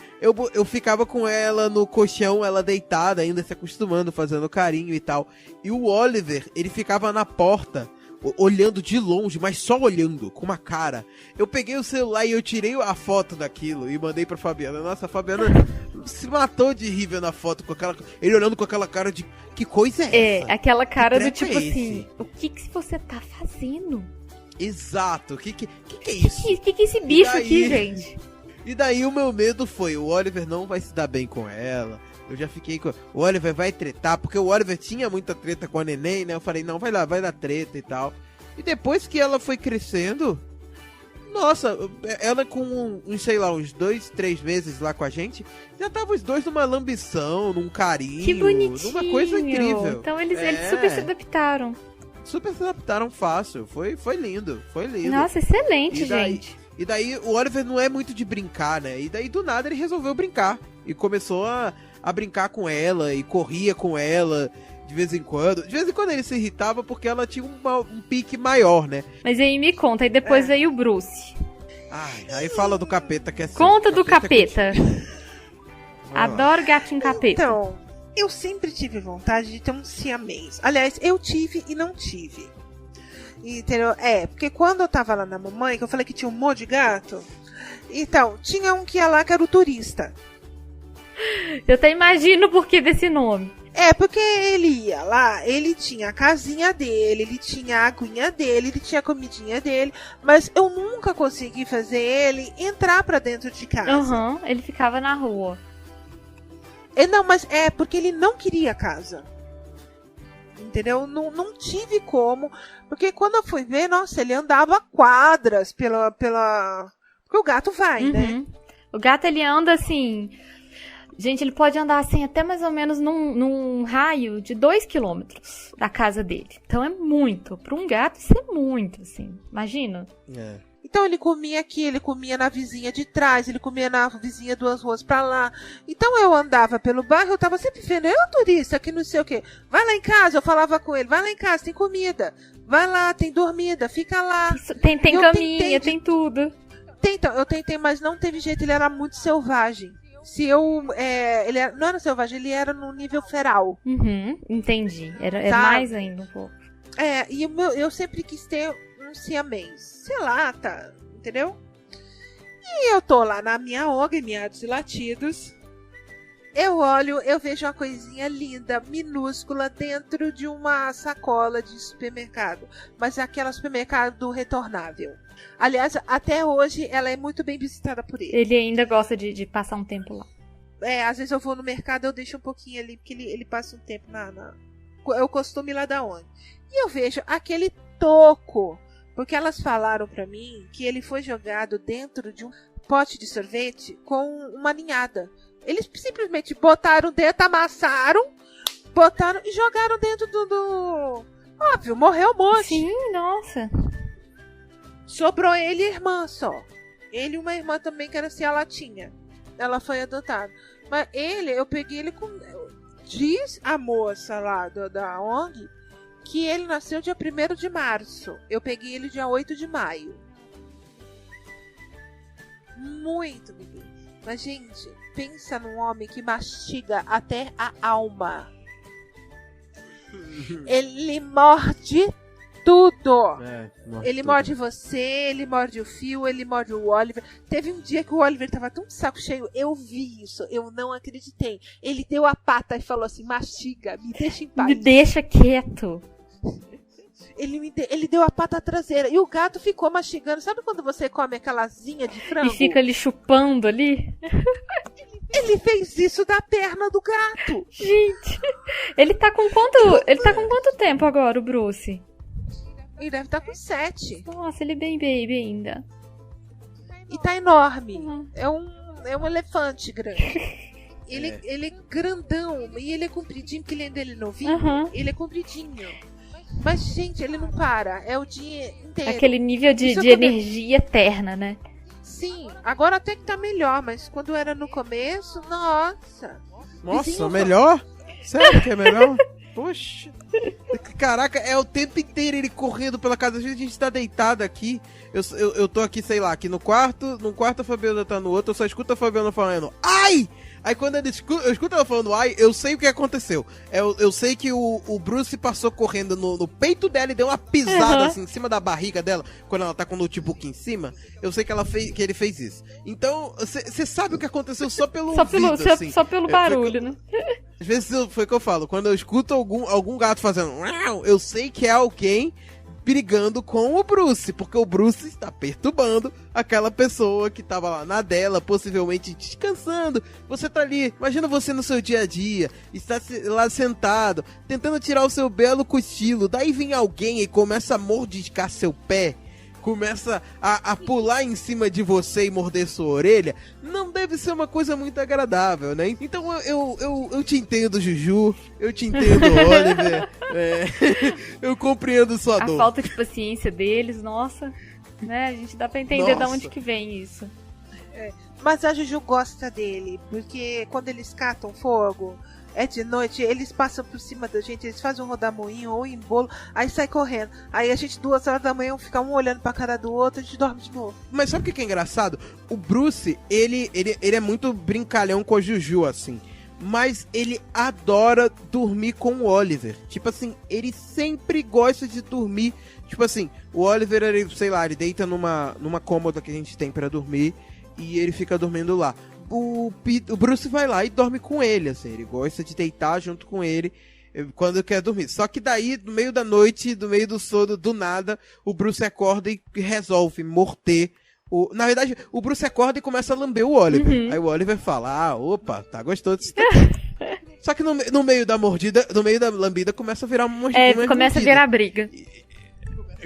eu ficava com ela no colchão, ela deitada ainda, se acostumando, fazendo carinho e tal. E o Oliver, ele ficava na porta, olhando de longe, mas só olhando, com uma cara. Eu peguei o celular e eu tirei a foto daquilo e mandei pra Fabiana. Nossa, a Fabiana se matou de rir vendo a foto, com aquela, ele olhando com aquela cara de, que coisa é essa?
Aquela cara do
treco
tipo
é
assim,
esse?
o que você tá fazendo?
Exato, que é isso?
O que é esse bicho
daí?
aqui, gente?
E daí o meu medo foi, o Oliver não vai se dar bem com ela. Eu já fiquei com... O Oliver vai tretar, porque o Oliver tinha muita treta com a neném, né? Eu falei, não, vai lá, vai dar treta e tal. E depois que ela foi crescendo... Nossa, ela com sei lá, uns 2, 3 meses lá com a gente, já tava os dois numa lambição, num carinho,
Que bonitinho.
numa coisa incrível.
Então eles super se adaptaram.
Super se adaptaram fácil, foi lindo, foi lindo.
Nossa, excelente,
E daí-
gente.
E daí o Oliver não é muito de brincar, né? E daí do nada ele resolveu brincar. E começou a brincar com ela e corria com ela de vez em quando. De vez em quando ele se irritava porque ela tinha um pique maior, né?
Mas aí me conta, aí depois veio o Bruce.
Ai, aí fala do capeta que é assim.
Conta do
é
capeta.
Vamos lá.
Adoro gatinho capeta.
Então, eu sempre tive vontade de ter um siamês. Aliás, eu tive e não tive. Entendeu? Porque quando eu tava lá na mamãe, que eu falei que tinha um monte de gato, então, tinha um que ia lá que era o turista.
Eu até imagino o porquê desse nome.
Porque ele ia lá, ele tinha a casinha dele, ele tinha a aguinha dele, ele tinha a comidinha dele, mas eu nunca consegui fazer ele entrar pra dentro de casa.
Ele ficava na rua.
Não, mas porque ele não queria casa. Entendeu? Não tive como, porque quando eu fui ver, nossa, ele andava quadras pela... Porque o gato vai, né?
O gato, ele anda assim... Gente, ele pode andar assim até mais ou menos num raio de 2 quilômetros da casa dele. Então é muito. Para um gato, isso é muito, assim. Imagina.
Então ele comia aqui, ele comia na vizinha de trás, ele comia na vizinha 2 ruas pra lá. Então eu andava pelo bairro, eu tava sempre vendo, turista, que não sei o quê. Vai lá em casa, eu falava com ele, vai lá em casa, tem comida. Vai lá, tem dormida, fica lá.
Tem caminha, tem tudo.
Eu tentei, mas não teve jeito, ele era muito selvagem. Ele não era selvagem, ele era no nível feral.
Entendi. Era mais ainda um pouco.
E eu sempre quis ter um siamês. Sei lá, tá? Entendeu? E eu tô lá na minha ONG, Miados e Latidos. Eu olho, eu vejo uma coisinha linda, minúscula, dentro de uma sacola de supermercado. Mas é aquela supermercado retornável. Aliás, até hoje ela é muito bem visitada por ele.
Ele ainda gosta de passar um tempo lá.
Às vezes eu vou no mercado, eu deixo um pouquinho ali, porque ele passa um tempo É o costume lá da ONG. E eu vejo aquele toco, porque elas falaram pra mim que ele foi jogado dentro de um pote de sorvete com uma ninhada. Eles simplesmente botaram dentro, amassaram, botaram e jogaram dentro do... Óbvio, morreu um monte.
Sim, nossa.
Sobrou ele e a irmã só. Ele e uma irmã também, que era assim, a latinha. Ela foi adotada. Mas eu peguei ele com... Diz a moça lá da ONG que ele nasceu dia 1º de março. Eu peguei ele dia 8 de maio. Muito bebê. Mas, gente, pensa num homem que mastiga até a alma. Ele morde tudo. Ele morde você, ele morde o Phil, ele morde o Oliver. Teve um dia que o Oliver tava tão de saco cheio, eu vi isso, eu não acreditei. Ele deu a pata e falou assim, mastiga, me deixa em paz.
Me deixa quieto.
Ele deu a pata traseira e o gato ficou mastigando. Sabe quando você come aquela asinha de frango?
E fica ali chupando ali?
Ele fez isso da perna do gato.
Gente, ele tá com quanto tempo agora, o Bruce?
Ele deve estar com 7.
Nossa, ele é bem baby ainda.
E tá enorme. É um elefante grande. Ele é grandão e ele é compridinho, porque ele é novinho. Ele é compridinho. Mas, gente, ele não para. É o dia inteiro.
Aquele nível de energia eterna, né?
Sim, agora até que tá melhor, mas quando era no começo, nossa.
Nossa, melhor? Sério que é melhor? Poxa. Caraca, é o tempo inteiro ele correndo pela casa. Às vezes a gente tá deitado aqui. Eu tô aqui, sei lá, aqui no quarto a Fabiana tá no outro, eu só escuto a Fabiana falando ai! Aí quando eu escuto ela falando ai, eu sei o que aconteceu. Eu sei que o Bruce passou correndo no peito dela e deu uma pisada assim, em cima da barriga dela, quando ela tá com o notebook em cima. Eu sei que ele fez isso. Então, você sabe o que aconteceu só pelo ouvido, assim.
Só pelo barulho, né?
Às vezes foi o que eu falo, quando eu escuto algum gato fazendo eu sei que é alguém brigando com o Bruce, porque o Bruce está perturbando aquela pessoa que estava lá na dela, possivelmente descansando. Você tá ali, imagina você no seu dia a dia, está lá sentado, tentando tirar o seu belo cochilo, daí vem alguém e começa a mordiscar seu pé, começa a pular em cima de você e morder sua orelha. Não deve ser uma coisa muito agradável, né? Então eu te entendo, Juju, eu te entendo, Oliver, eu compreendo sua dor.
A falta de paciência deles, nossa, né? A gente dá pra entender de onde que vem isso.
Mas a Juju gosta dele, porque quando eles catam fogo, é de noite, eles passam por cima da gente, eles fazem um rodamuinho ou embolo, aí sai correndo. Aí a gente, 2 horas da manhã, fica um olhando pra cara do outro, a gente dorme de novo.
Mas sabe o que é engraçado? O Bruce, ele é muito brincalhão com a Juju, assim. Mas ele adora dormir com o Oliver. Tipo assim, ele sempre gosta de dormir. Tipo assim, o Oliver, ele, sei lá, ele deita numa cômoda que a gente tem pra dormir e ele fica dormindo lá. o Bruce vai lá e dorme com ele, assim. Ele gosta de deitar junto com ele quando quer dormir. Só que daí, no meio da noite, no meio do sono, do nada, o Bruce acorda e resolve morder. Na verdade, o Bruce acorda e começa a lamber o Oliver. Aí o Oliver fala, opa, tá gostoso disso daqui. Só que no meio da mordida, no meio da lambida, começa a virar uma mordida.
Começa a virar briga.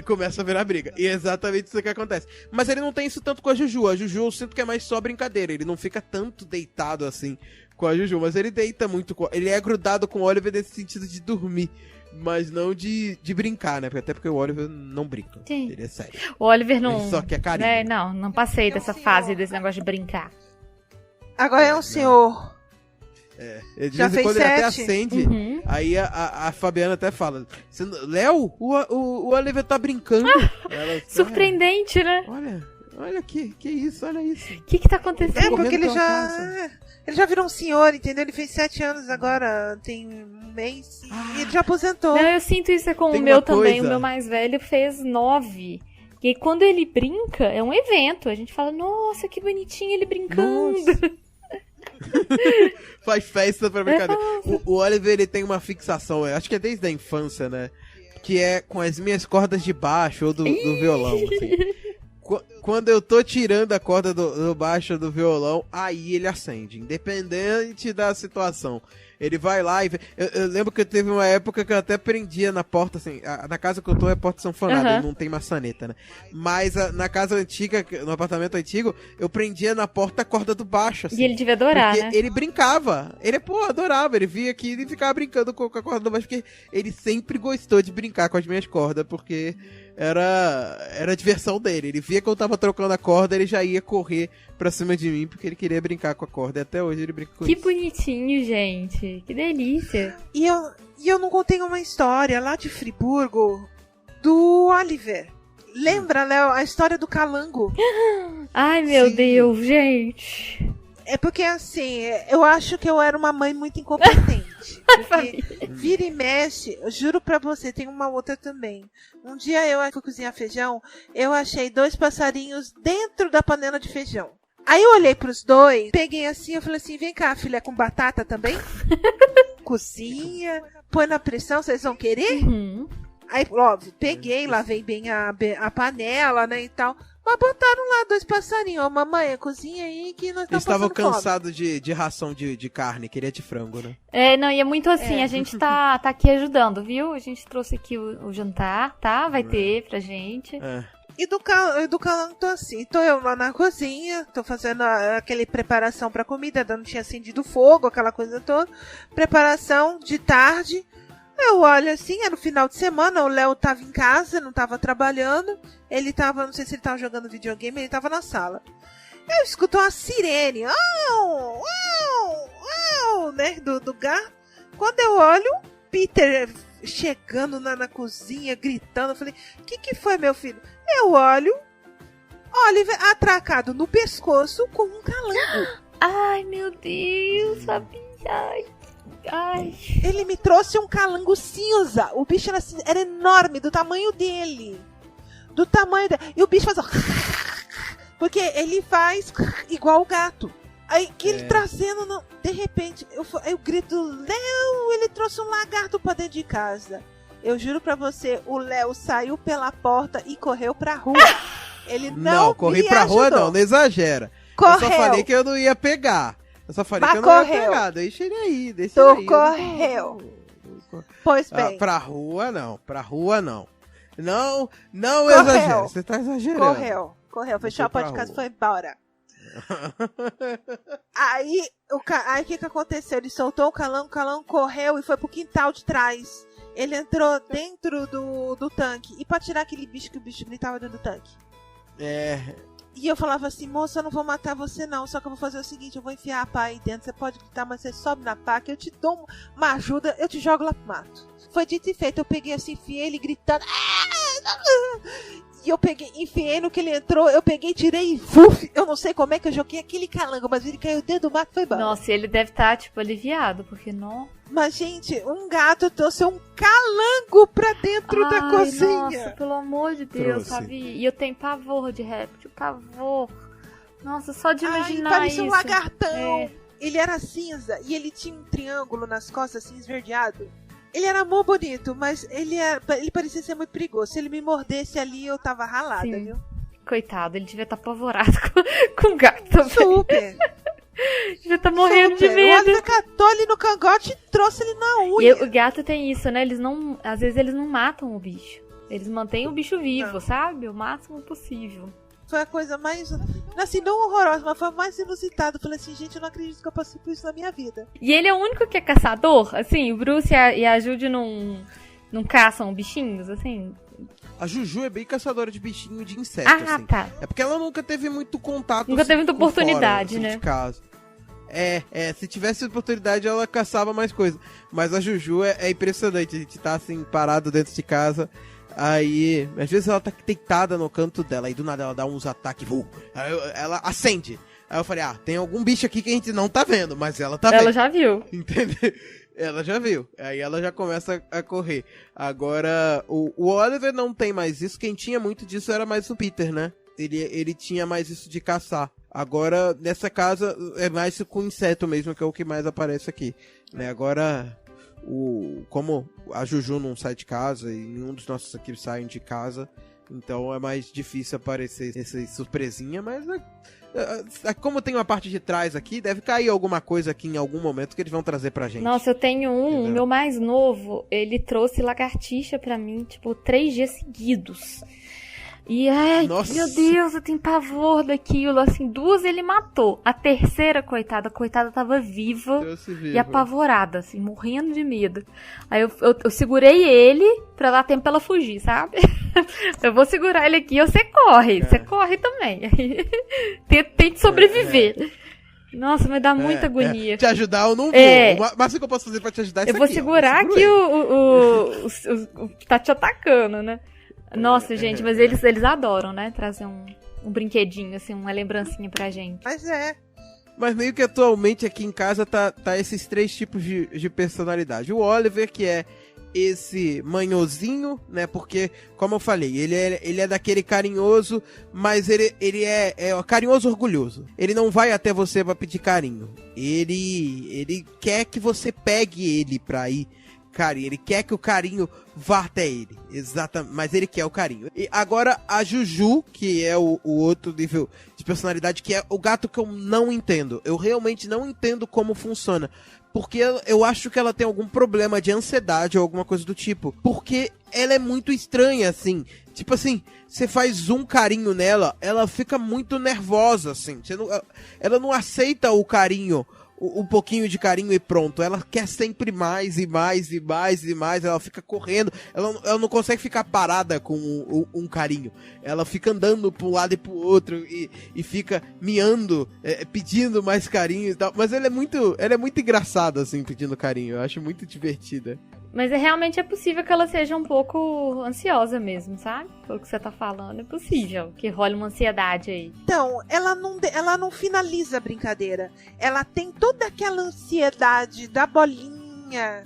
Começa a virar briga. E é exatamente isso que acontece. Mas ele não tem isso tanto com a Juju. A Juju eu sinto que é mais só brincadeira. Ele não fica tanto deitado assim com a Juju. Mas ele deita muito. Ele é grudado com o Oliver nesse sentido de dormir. Mas não de brincar, né? Até porque o Oliver não brinca.
Sim.
Ele é sério.
O Oliver não...
Ele só quer carinho.
Não passei dessa fase, desse negócio de brincar.
Agora é um senhor.
De
já
vez em
fez
quando ele até
7.
acende, aí a Fabiana até fala, Léo, o Oliver tá brincando. Ela,
surpreendente, né?
Olha que isso, olha isso.
O que tá acontecendo?
Porque ele já virou um senhor, entendeu? Ele fez 7 anos agora, tem um mês, e ele já aposentou.
Não, eu sinto isso com o meu também, o meu mais velho fez 9. E aí, quando ele brinca, é um evento, a gente fala, nossa, que bonitinho ele brincando.
Faz festa pra brincadeira. O Oliver, ele tem uma fixação, eu acho que é desde a infância, né? Que é com as minhas cordas de baixo ou do violão, assim. Quando eu tô tirando a corda do baixo do violão, aí ele acende, independente da situação. Ele vai lá e... Eu lembro que teve uma época que eu até prendia na porta, assim... Na casa que eu tô é porta sanfonada, ele não tem maçaneta, né? Mas na casa antiga, no apartamento antigo, eu prendia na porta a corda do baixo, assim.
E ele devia adorar,
porque
né?
ele brincava. Ele, adorava. Ele vinha aqui e ficava brincando com a corda do baixo, porque ele sempre gostou de brincar com as minhas cordas, porque... Era a diversão dele. Ele via que eu tava trocando a corda, ele já ia correr pra cima de mim, porque ele queria brincar com a corda. E até hoje ele brinca com isso.
Que bonitinho, gente. Que delícia.
E eu não contei uma história lá de Friburgo do Oliver. Lembra, Léo, a história do calango?
Ai, meu Deus, gente.
É porque, assim, eu acho que eu era uma mãe muito incompetente. Porque vira e mexe, eu juro pra você, tem uma outra também. Um dia eu fui cozinhar feijão, eu achei 2 passarinhos dentro da panela de feijão. Aí eu olhei pros 2, peguei assim, eu falei assim, vem cá, filha, com batata também? Cozinha, põe na pressão, vocês vão querer? Aí, óbvio, peguei, lavei bem a panela, né, e tal. Mas botaram lá 2 passarinhos. Ó, mamãe, cozinha aí que nós estamos
passando fome. Estavam cansados de ração de carne, queria de frango, né?
Não, e é muito assim, a gente tá aqui ajudando, viu? A gente trouxe aqui o jantar, tá? Vai ter pra gente.
E do calango tô assim, tô eu lá na cozinha, tô fazendo aquela preparação pra comida, não tinha acendido fogo, aquela coisa toda. Preparação de tarde. Eu olho assim, era no final de semana, o Léo tava em casa, não tava trabalhando. Ele tava, não sei se ele tava jogando videogame, ele tava na sala. Eu escuto uma sirene, né, do gato. Quando eu olho, Peter chegando na cozinha, gritando, eu falei, o que foi, meu filho? Eu olho, Oliver atracado no pescoço com um calango.
Ai, meu Deus, sabia? Ai.
Ele me trouxe um calango cinza. O bicho era enorme, do tamanho dele. E o bicho faz... Porque ele faz igual o gato. Aí que ele trazendo... De repente, eu grito, Léo, ele trouxe um lagarto pra dentro de casa. Eu juro pra você, o Léo saiu pela porta e correu pra rua. Ele não
corri pra rua não exagera.
Correu.
Eu só falei que eu não ia pegar. Eu só falei que eu não ia pegar, deixa ele aí,
correu. Pois bem.
Pra rua não. Não exagera, você tá exagerando.
Correu, fechou a podcast e foi embora. Aí o que aconteceu? Ele soltou o calango correu e foi pro quintal de trás. Ele entrou dentro do tanque. E pra tirar aquele bicho que o bicho gritava dentro do tanque. E eu falava assim, moça, eu não vou matar você não, só que eu vou fazer o seguinte, eu vou enfiar a pá aí dentro, você pode gritar, mas você sobe na pá, que eu te dou uma ajuda, eu te jogo lá pro mato. Foi dito e feito, eu peguei assim, enfiei ele gritando, e eu peguei, enfiei no que ele entrou, eu peguei, tirei e eu não sei como é que eu joguei aquele calango, mas ele caiu dentro do mato e foi embora.
Nossa, ele deve estar, tipo, aliviado, porque não...
Mas, gente, um gato trouxe um calango pra dentro da cozinha.
Nossa, pelo amor de Deus, sabe? E eu tenho pavor de réptil, pavor. Nossa, só de imaginar
parecia
isso.
um lagartão.
É.
Ele era cinza e ele tinha um triângulo nas costas, assim, esverdeado. Ele era muito bonito, mas ele parecia ser muito perigoso. Se ele me mordesse ali, eu tava ralada,
Sim.
viu?
Coitado, ele devia estar apavorado com o gato também.
Super.
Devia estar morrendo de
O
medo.
Oliver catou ele no cangote e trouxe ele na
E
unha.
o gato tem isso, né? Às vezes eles não matam o bicho. Eles mantêm o bicho vivo,
Não.
sabe? O máximo possível.
Foi a coisa mais, assim, não horrorosa, mas foi a mais inusitada. Eu falei assim, gente, eu não acredito que eu passei por isso na minha vida.
E ele é o único que é caçador? Assim, o Bruce e a Judy não caçam bichinhos, assim?
A Juju é bem caçadora de bichinho, de inseto, assim.
Tá.
É porque ela nunca teve muito contato.
Nunca teve muita
por fora,
oportunidade,
assim,
né?
de casa. Se tivesse oportunidade, ela caçava mais coisas. Mas a Juju é impressionante. A gente tá assim, parado dentro de casa. Aí, às vezes ela tá deitada no canto dela. Aí do nada ela dá uns ataques. Aí ela acende. Aí eu falei, tem algum bicho aqui que a gente não tá vendo, mas ela tá vendo.
Ela já viu.
Entendeu? Ela já viu. Aí ela já começa a correr. Agora, o Oliver não tem mais isso. Quem tinha muito disso era mais o Peter, né? Ele tinha mais isso de caçar. Agora, nessa casa, é mais com inseto mesmo, que é o que mais aparece aqui. Né? Agora, como a Juju não sai de casa e nenhum dos nossos aqui saem de casa, então é mais difícil aparecer essa surpresinha, mas como tem uma parte de trás aqui, deve cair alguma coisa aqui em algum momento que eles vão trazer pra gente.
Nossa, eu tenho
Entendeu?
o meu mais novo, ele trouxe lagartixa pra mim, 3 dias seguidos. E,
Nossa.
Meu Deus, eu tenho pavor daquilo, assim, 2 ele matou. A terceira, coitada tava viva e apavorada, assim, morrendo de medo. Aí eu segurei ele pra dar tempo pra ela fugir, sabe? Eu vou segurar ele aqui, você corre também. Aí, tente sobreviver. Nossa, mas dá muita agonia.
Te ajudar eu não vou. O máximo que eu posso fazer pra te ajudar é isso
aqui. Eu vou segurar aqui o que tá te atacando, né? Nossa, gente, mas eles adoram, né? Trazer um brinquedinho, assim, uma lembrancinha pra gente.
Mas meio que atualmente aqui em casa tá esses 3 tipos de personalidade. O Oliver, que é esse manhozinho, né? Porque, como eu falei, ele é daquele carinhoso, mas ele é carinhoso orgulhoso. Ele não vai até você pra pedir carinho. Ele quer que você pegue ele pra ir. Carinho, ele quer que o carinho vá até ele, exatamente, mas ele quer o carinho. E agora a Juju, que é o outro nível de personalidade, que é o gato que eu não entendo. Eu realmente não entendo como funciona, porque eu acho que ela tem algum problema de ansiedade ou alguma coisa do tipo, porque ela é muito estranha, assim. Tipo assim, você faz um carinho nela, ela fica muito nervosa, assim. Ela não aceita o carinho, um pouquinho de carinho e pronto. Ela quer sempre mais e mais e mais e mais. Ela fica correndo. Ela não consegue ficar parada com um carinho. Ela fica andando para um lado e pro outro e fica miando, pedindo mais carinho e tal. Mas ela é muito engraçada, assim, pedindo carinho. Eu acho muito divertida.
Mas realmente é possível que ela seja um pouco ansiosa mesmo, sabe? Pelo que você tá falando, é possível que role uma ansiedade aí.
Então, ela não finaliza a brincadeira. Ela tem toda aquela ansiedade da bolinha.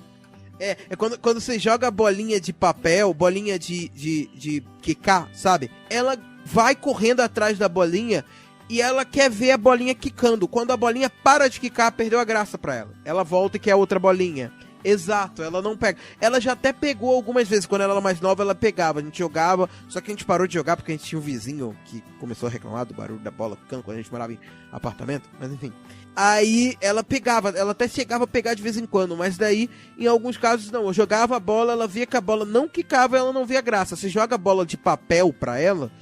Quando você joga bolinha de papel, bolinha de quicar, sabe? Ela vai correndo atrás da bolinha e ela quer ver a bolinha quicando. Quando a bolinha para de quicar, perdeu a graça pra ela. Ela volta e quer outra bolinha. Exato, ela não pega. Ela já até pegou algumas vezes. Quando ela era mais nova, ela pegava. A gente jogava, só que a gente parou de jogar porque a gente tinha um vizinho que começou a reclamar do barulho da bola quicando quando a gente morava em apartamento. Mas enfim. Aí ela pegava, ela até chegava a pegar de vez em quando, mas daí, em alguns casos, não. Eu jogava a bola, ela via que a bola não quicava, ela não via graça. Você joga a bola de papel pra ela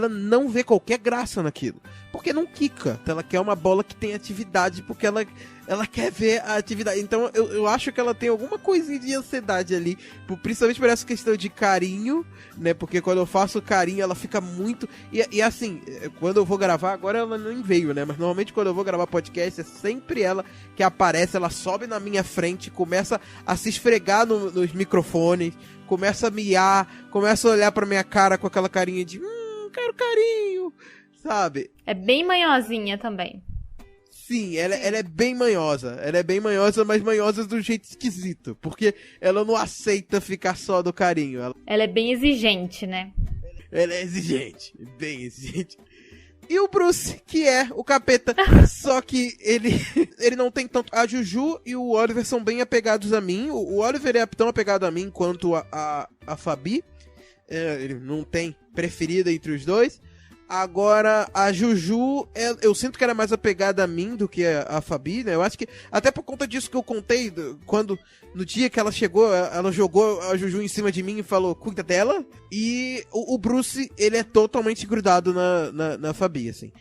não vê qualquer graça naquilo. Porque não quica. Ela quer uma bola que tem atividade, porque ela quer ver a atividade. Então eu acho que ela tem alguma coisinha de ansiedade ali, principalmente por essa questão de carinho, né? Porque quando eu faço carinho, ela fica muito... E assim, quando eu vou gravar, agora ela nem veio, né? Mas normalmente quando eu vou gravar podcast, é sempre ela que aparece, ela sobe na minha frente, começa a se esfregar nos microfones, começa a miar, começa a olhar pra minha cara com aquela carinha de... quero carinho, sabe?
É bem manhosinha também.
Sim, ela é bem manhosa. Ela é bem manhosa, mas manhosa do jeito esquisito. Porque ela não aceita ficar só do carinho.
Ela é bem exigente, né?
Ela é exigente, bem exigente. E o Bruce, que é o capeta, só que ele não tem tanto... A Juju e o Oliver são bem apegados a mim. O Oliver é tão apegado a mim quanto a Fabi. Ele não tem preferida entre os dois. Agora, a Juju, eu sinto que ela é mais apegada a mim do que a Fabi, né? Eu acho que, até por conta disso que eu contei, quando, no dia que ela chegou, ela jogou a Juju em cima de mim e falou, cuida dela. E o Bruce, ele é totalmente grudado na Fabi, assim.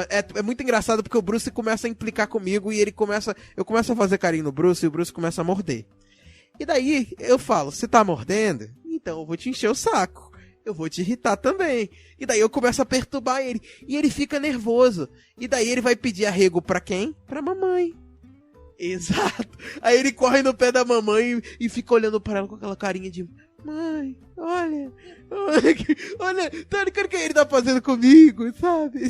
É muito engraçado porque o Bruce começa a implicar comigo e eu começo a fazer carinho no Bruce e o Bruce começa a morder. E daí, eu falo, você tá mordendo? Então eu vou te encher o saco. Eu vou te irritar também. E daí eu começo a perturbar ele. E ele fica nervoso. E daí ele vai pedir arrego pra quem? Pra mamãe. Exato. Aí ele corre no pé da mamãe e fica olhando pra ela com aquela carinha de... Mãe, olha, tá ligado que ele tá fazendo comigo, sabe?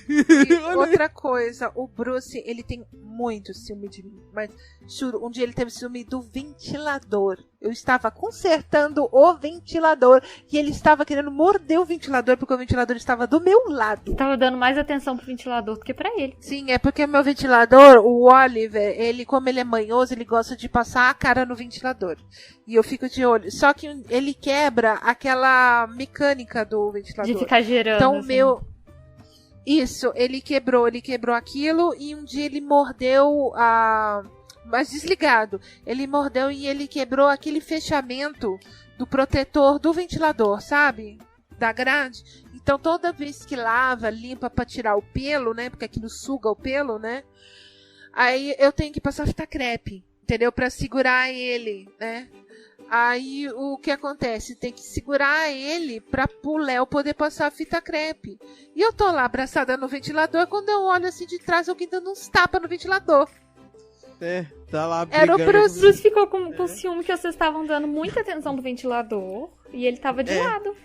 E outra coisa, o Bruce, ele tem muito ciúme de mim. Mas, juro, um dia ele teve ciúme do ventilador. Eu estava consertando o ventilador e ele estava querendo morder o ventilador porque o ventilador estava do meu lado.
Estava dando mais atenção pro ventilador do que pra ele.
Sim, é porque meu ventilador, o Oliver, como ele é manhoso, ele gosta de passar a cara no ventilador. E eu fico de olho. Só que ele quebra aquela mecânica do ventilador.
De ficar gerando.
Então,
assim.
Isso, ele quebrou aquilo e um dia ele mordeu mas desligado. Ele mordeu e ele quebrou aquele fechamento do protetor do ventilador, sabe? Da grade. Então toda vez que lava, limpa pra tirar o pelo, né? Porque aquilo suga o pelo, né? Aí eu tenho que passar fita crepe, entendeu? Pra segurar ele, né? Aí o que acontece? Tem que segurar ele pra o Léo poder passar a fita crepe. E eu tô lá abraçada no ventilador, quando eu olho assim de trás, alguém dando uns tapas no ventilador.
Tá lá brigando.
Era o Bruce. O Bruce ficou com ciúme que vocês estavam dando muita atenção do ventilador e ele tava de lado.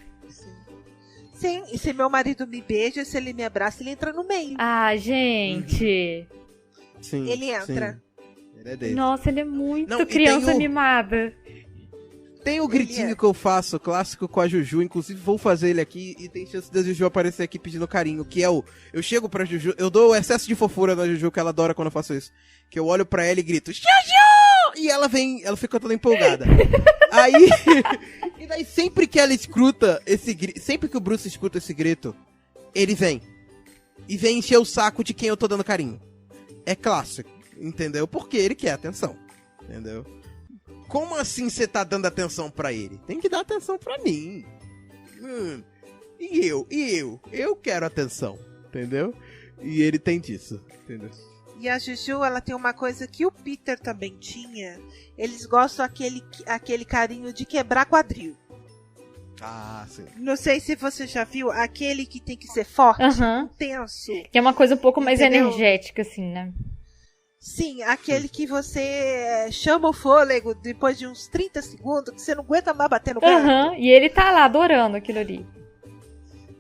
Sim, e se meu marido me beija, se ele me abraça, ele entra no meio.
Ah, gente.
Sim,
ele entra.
Sim. Ele é dele.
Nossa, ele é muito criança animada.
Tem o gritinho que eu faço, clássico com a Juju, inclusive vou fazer ele aqui e tem chance da Juju aparecer aqui pedindo carinho, que é eu chego pra Juju, eu dou o excesso de fofura na Juju, que ela adora quando eu faço isso, que eu olho pra ela e grito, Juju! E ela fica toda empolgada. Aí, e daí sempre que ela escuta esse grito, sempre que o Bruce escuta esse grito, ele vem. E vem encher o saco de quem eu tô dando carinho. É clássico, entendeu? Porque ele quer atenção, entendeu? Como assim você tá dando atenção pra ele? Tem que dar atenção pra mim. E eu quero atenção, entendeu? E ele tem disso, entendeu?
E a Juju, ela tem uma coisa que o Peter também tinha. Eles gostam aquele carinho de quebrar quadril.
Ah, sim.
Não sei se você já viu, aquele que tem que ser forte, tenso.
Que é uma coisa um pouco mais energética, assim, né?
Sim, aquele que você chama o fôlego depois de uns 30 segundos, que você não aguenta mais bater no gato.
E ele tá lá adorando aquilo ali.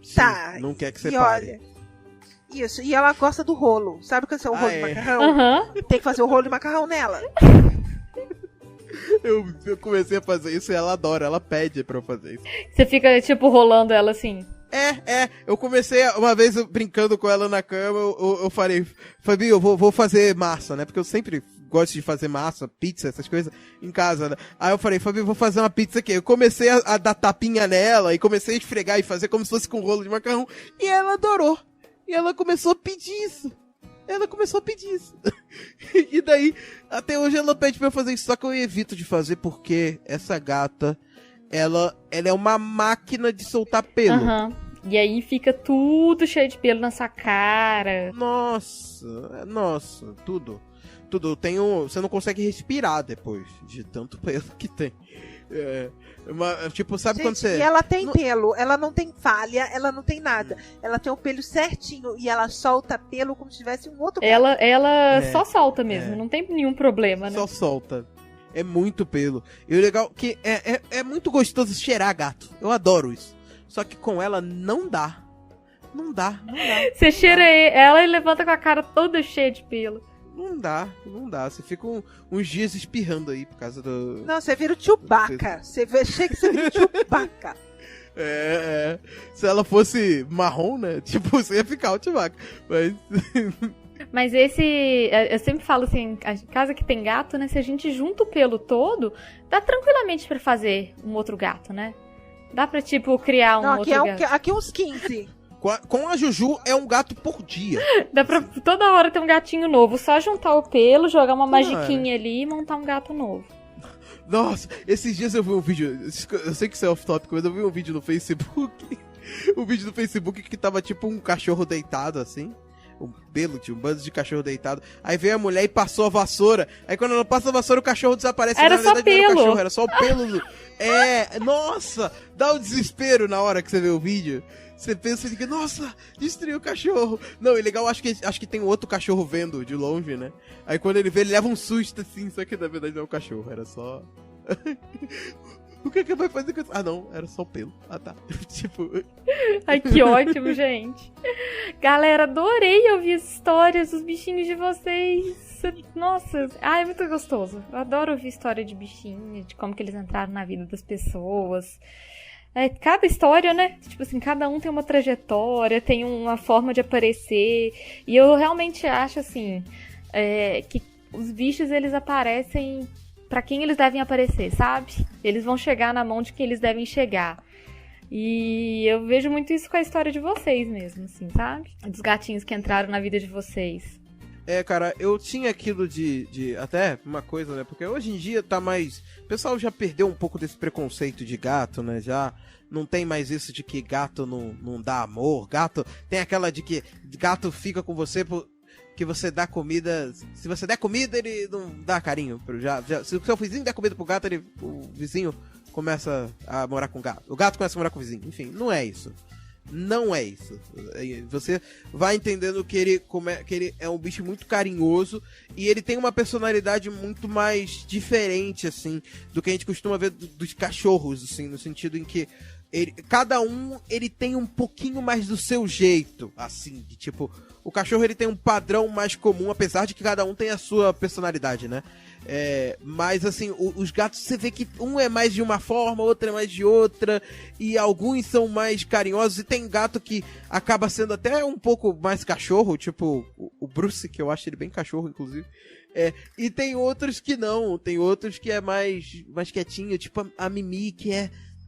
Sim,
tá.
Não quer que você
pare.
Olha,
isso, e ela gosta do rolo. Sabe o que é o rolo de macarrão? Tem que fazer o rolo de macarrão nela.
Eu comecei a fazer isso e ela adora, ela pede pra eu fazer isso.
Você fica, tipo, rolando ela assim.
Eu comecei uma vez brincando com ela na cama, eu falei, Fabi, eu vou fazer massa, né? Porque eu sempre gosto de fazer massa, pizza, essas coisas em casa, né? Aí eu falei, Fabi, vou fazer uma pizza aqui. Eu comecei a dar tapinha nela e comecei a esfregar e fazer como se fosse com rolo de macarrão. E ela adorou. E ela começou a pedir isso. E daí, até hoje ela pede pra eu fazer isso, só que eu evito de fazer porque essa gata... Ela é uma máquina de soltar pelo.
E aí fica tudo cheio de pelo na sua cara.
Nossa, tudo. Você não consegue respirar depois de tanto pelo que tem. Tipo, sabe, gente, quando você...
E ela tem pelo, ela não tem falha, ela não tem nada. Ela tem o pelo certinho e ela solta pelo como se tivesse um outro pelo.
Ela só solta mesmo, não tem nenhum problema, né?
Só solta. É muito pelo. E o legal é que é muito gostoso cheirar gato. Eu adoro isso. Só que com ela não dá. Não dá.
Você cheira ela e levanta com a cara toda cheia de pelo.
Não dá. Você fica uns dias espirrando aí por causa do...
Não, você vira o Chewbacca. Chega que você vira o Chewbacca.
Se ela fosse marrom, né? Tipo, você ia ficar Ultivaca. Mas...
Mas eu sempre falo assim, a casa que tem gato, né? Se a gente junta o pelo todo, dá tranquilamente pra fazer um outro gato, né? Dá pra, tipo, criar um outro gato.
Aqui uns 15.
Com a Juju é um gato por dia.
Dá pra toda hora ter um gatinho novo. Só juntar o pelo, jogar uma magiquinha ali e montar um gato novo.
Nossa, esses dias eu vi um vídeo, eu sei que isso é off-topic, mas eu vi um vídeo no Facebook. Um vídeo no Facebook que tava tipo um cachorro deitado, assim. Um pelo, tinha um bando de cachorro deitado. Aí veio a mulher e passou a vassoura. Aí quando ela passa a vassoura, o cachorro desaparece.
Era
na
só
verdade,
pelo.
não era o cachorro, era só o pelo. Nossa, dá um desespero na hora que você vê o vídeo. Você pensa e fica, nossa, destruiu o cachorro. Não, é legal, acho que tem um outro cachorro vendo de longe, né? Aí quando ele vê, ele leva um susto assim, só que na verdade não é o cachorro, era só... O que vai fazer com isso? Ah, não, era só o pelo. Ah, tá. Tipo...
Ai, que ótimo, gente. Galera, adorei ouvir as histórias dos bichinhos de vocês. Nossa, é muito gostoso. Eu adoro ouvir história de bichinho, de como que eles entraram na vida das pessoas. Cada história, né? Tipo assim, cada um tem uma trajetória, tem uma forma de aparecer. E eu realmente acho, assim, que os bichos, eles aparecem pra quem eles devem aparecer, sabe? Eles vão chegar na mão de quem eles devem chegar. E eu vejo muito isso com a história de vocês mesmo, assim, sabe? Dos gatinhos que entraram na vida de vocês.
Cara, eu tinha aquilo de até uma coisa, né? Porque hoje em dia tá mais... O pessoal já perdeu um pouco desse preconceito de gato, né? Já não tem mais isso de que gato não dá amor. Gato tem aquela de que gato fica com você que você dá comida... Se você der comida, ele não dá carinho. Se o seu vizinho der comida pro gato, o vizinho começa a morar com o gato. O gato começa a morar com o vizinho. Enfim, não é isso. Não é isso. Você vai entendendo que ele é um bicho muito carinhoso e ele tem uma personalidade muito mais diferente, assim, do que a gente costuma ver dos cachorros, assim, no sentido em que cada um ele tem um pouquinho mais do seu jeito, assim, de, tipo, o cachorro ele tem um padrão mais comum, apesar de que cada um tem a sua personalidade, né? Mas assim, os gatos você vê que um é mais de uma forma, outro é mais de outra, e alguns são mais carinhosos, e tem gato que acaba sendo até um pouco mais cachorro, tipo o Bruce, que eu acho ele bem cachorro, inclusive. E tem outros que não, tem outros que é mais quietinho, tipo a Mimi, que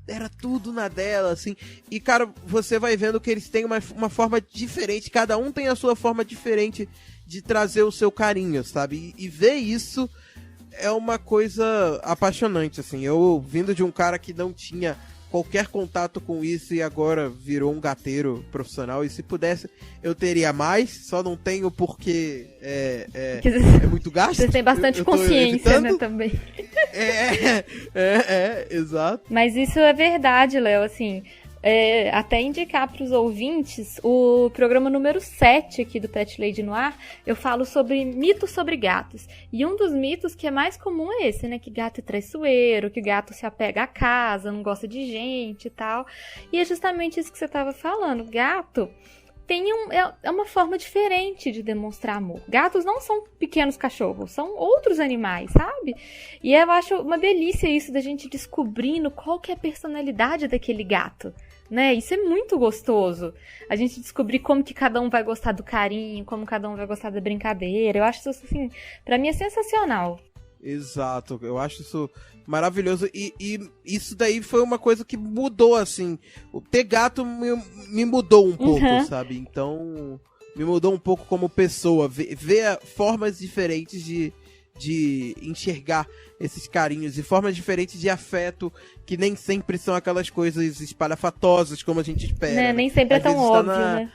era tudo na dela, assim. E, cara, você vai vendo que eles têm uma forma diferente. Cada um tem a sua forma diferente de trazer o seu carinho, sabe? E ver isso é uma coisa apaixonante, assim. Eu, vindo de um cara que não tinha qualquer contato com isso e agora virou um gateiro profissional, e se pudesse, eu teria mais, só não tenho porque é muito gasto.
Você tem bastante consciência, né, também.
Exato.
Mas isso é verdade, Léo, assim, até indicar para os ouvintes o programa número 7 aqui do Pet Lady no Ar. Eu falo sobre mitos sobre gatos, e um dos mitos que é mais comum é esse, né, que gato é traiçoeiro, que gato se apega à casa, não gosta de gente e tal, e é justamente isso que você estava falando. Gato tem uma forma diferente de demonstrar amor. Gatos não são pequenos cachorros, são outros animais, sabe? E eu acho uma delícia isso da gente descobrindo qual que é a personalidade daquele gato, né? Isso é muito gostoso. A gente descobrir como que cada um vai gostar do carinho, como cada um vai gostar da brincadeira. Eu acho isso, assim, pra mim é sensacional.
Exato, eu acho isso maravilhoso, e isso daí foi uma coisa que mudou, assim, o ter gato me mudou um pouco, sabe, então me mudou um pouco como pessoa, ver formas diferentes de enxergar esses carinhos e formas diferentes de afeto, que nem sempre são aquelas coisas espalhafatosas como a gente espera, né?
Nem sempre é tão óbvio, né?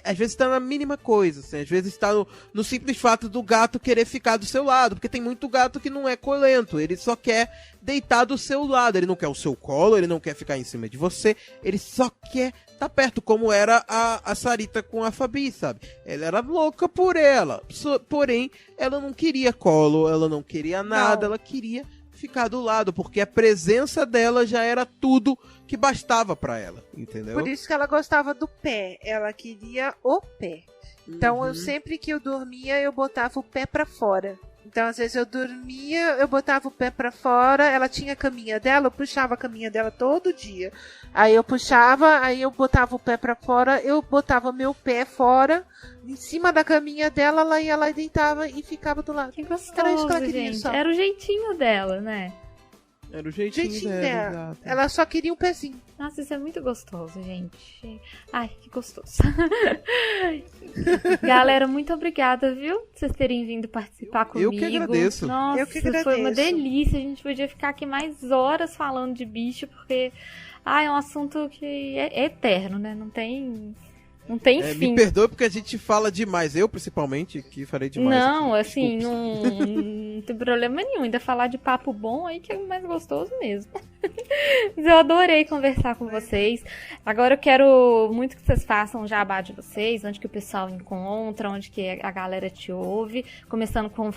Às vezes tá na mínima coisa, assim, às vezes tá no simples fato do gato querer ficar do seu lado, porque tem muito gato que não é colento, ele só quer deitar do seu lado, ele não quer o seu colo, ele não quer ficar em cima de você, ele só quer tá perto, como era a Sarita com a Fabi, sabe? Ela era louca por ela, porém, ela não queria colo, ela não queria nada, ela queria ficar do lado, porque a presença dela já era tudo que bastava pra ela, entendeu?
Por isso que ela gostava do pé, ela queria o pé. Então, eu sempre que eu dormia, eu botava o pé pra fora. Então, às vezes eu dormia, eu botava o pé pra fora, ela tinha a caminha dela, eu puxava a caminha dela todo dia. Aí eu puxava, aí eu botava o pé pra fora, eu botava meu pé fora, em cima da caminha dela, ela ia lá e deitava e ficava do lado.
Que gostoso,
Era isso que ela queria,
gente.
só.
Era o jeitinho dela, né?
Era o jeitinho dela. Exato.
Ela só queria um pezinho.
Nossa, isso é muito gostoso, gente. Ai, que gostoso. Galera, muito obrigada, viu? Por vocês terem vindo participar comigo.
Eu que agradeço.
Nossa,
Eu que agradeço.
foi uma delícia. A gente podia ficar aqui mais horas falando de bicho, porque é um assunto que é eterno, né? Não tem fim.
Me perdoe porque a gente fala demais. Eu, principalmente, que farei demais.
Não,
aqui.
assim, não tem problema nenhum. Ainda falar de papo bom aí que é mais gostoso mesmo. Mas eu adorei conversar com vocês. Agora eu quero muito que vocês façam o jabá de vocês, onde que o pessoal encontra, onde que a galera te ouve. Começando com o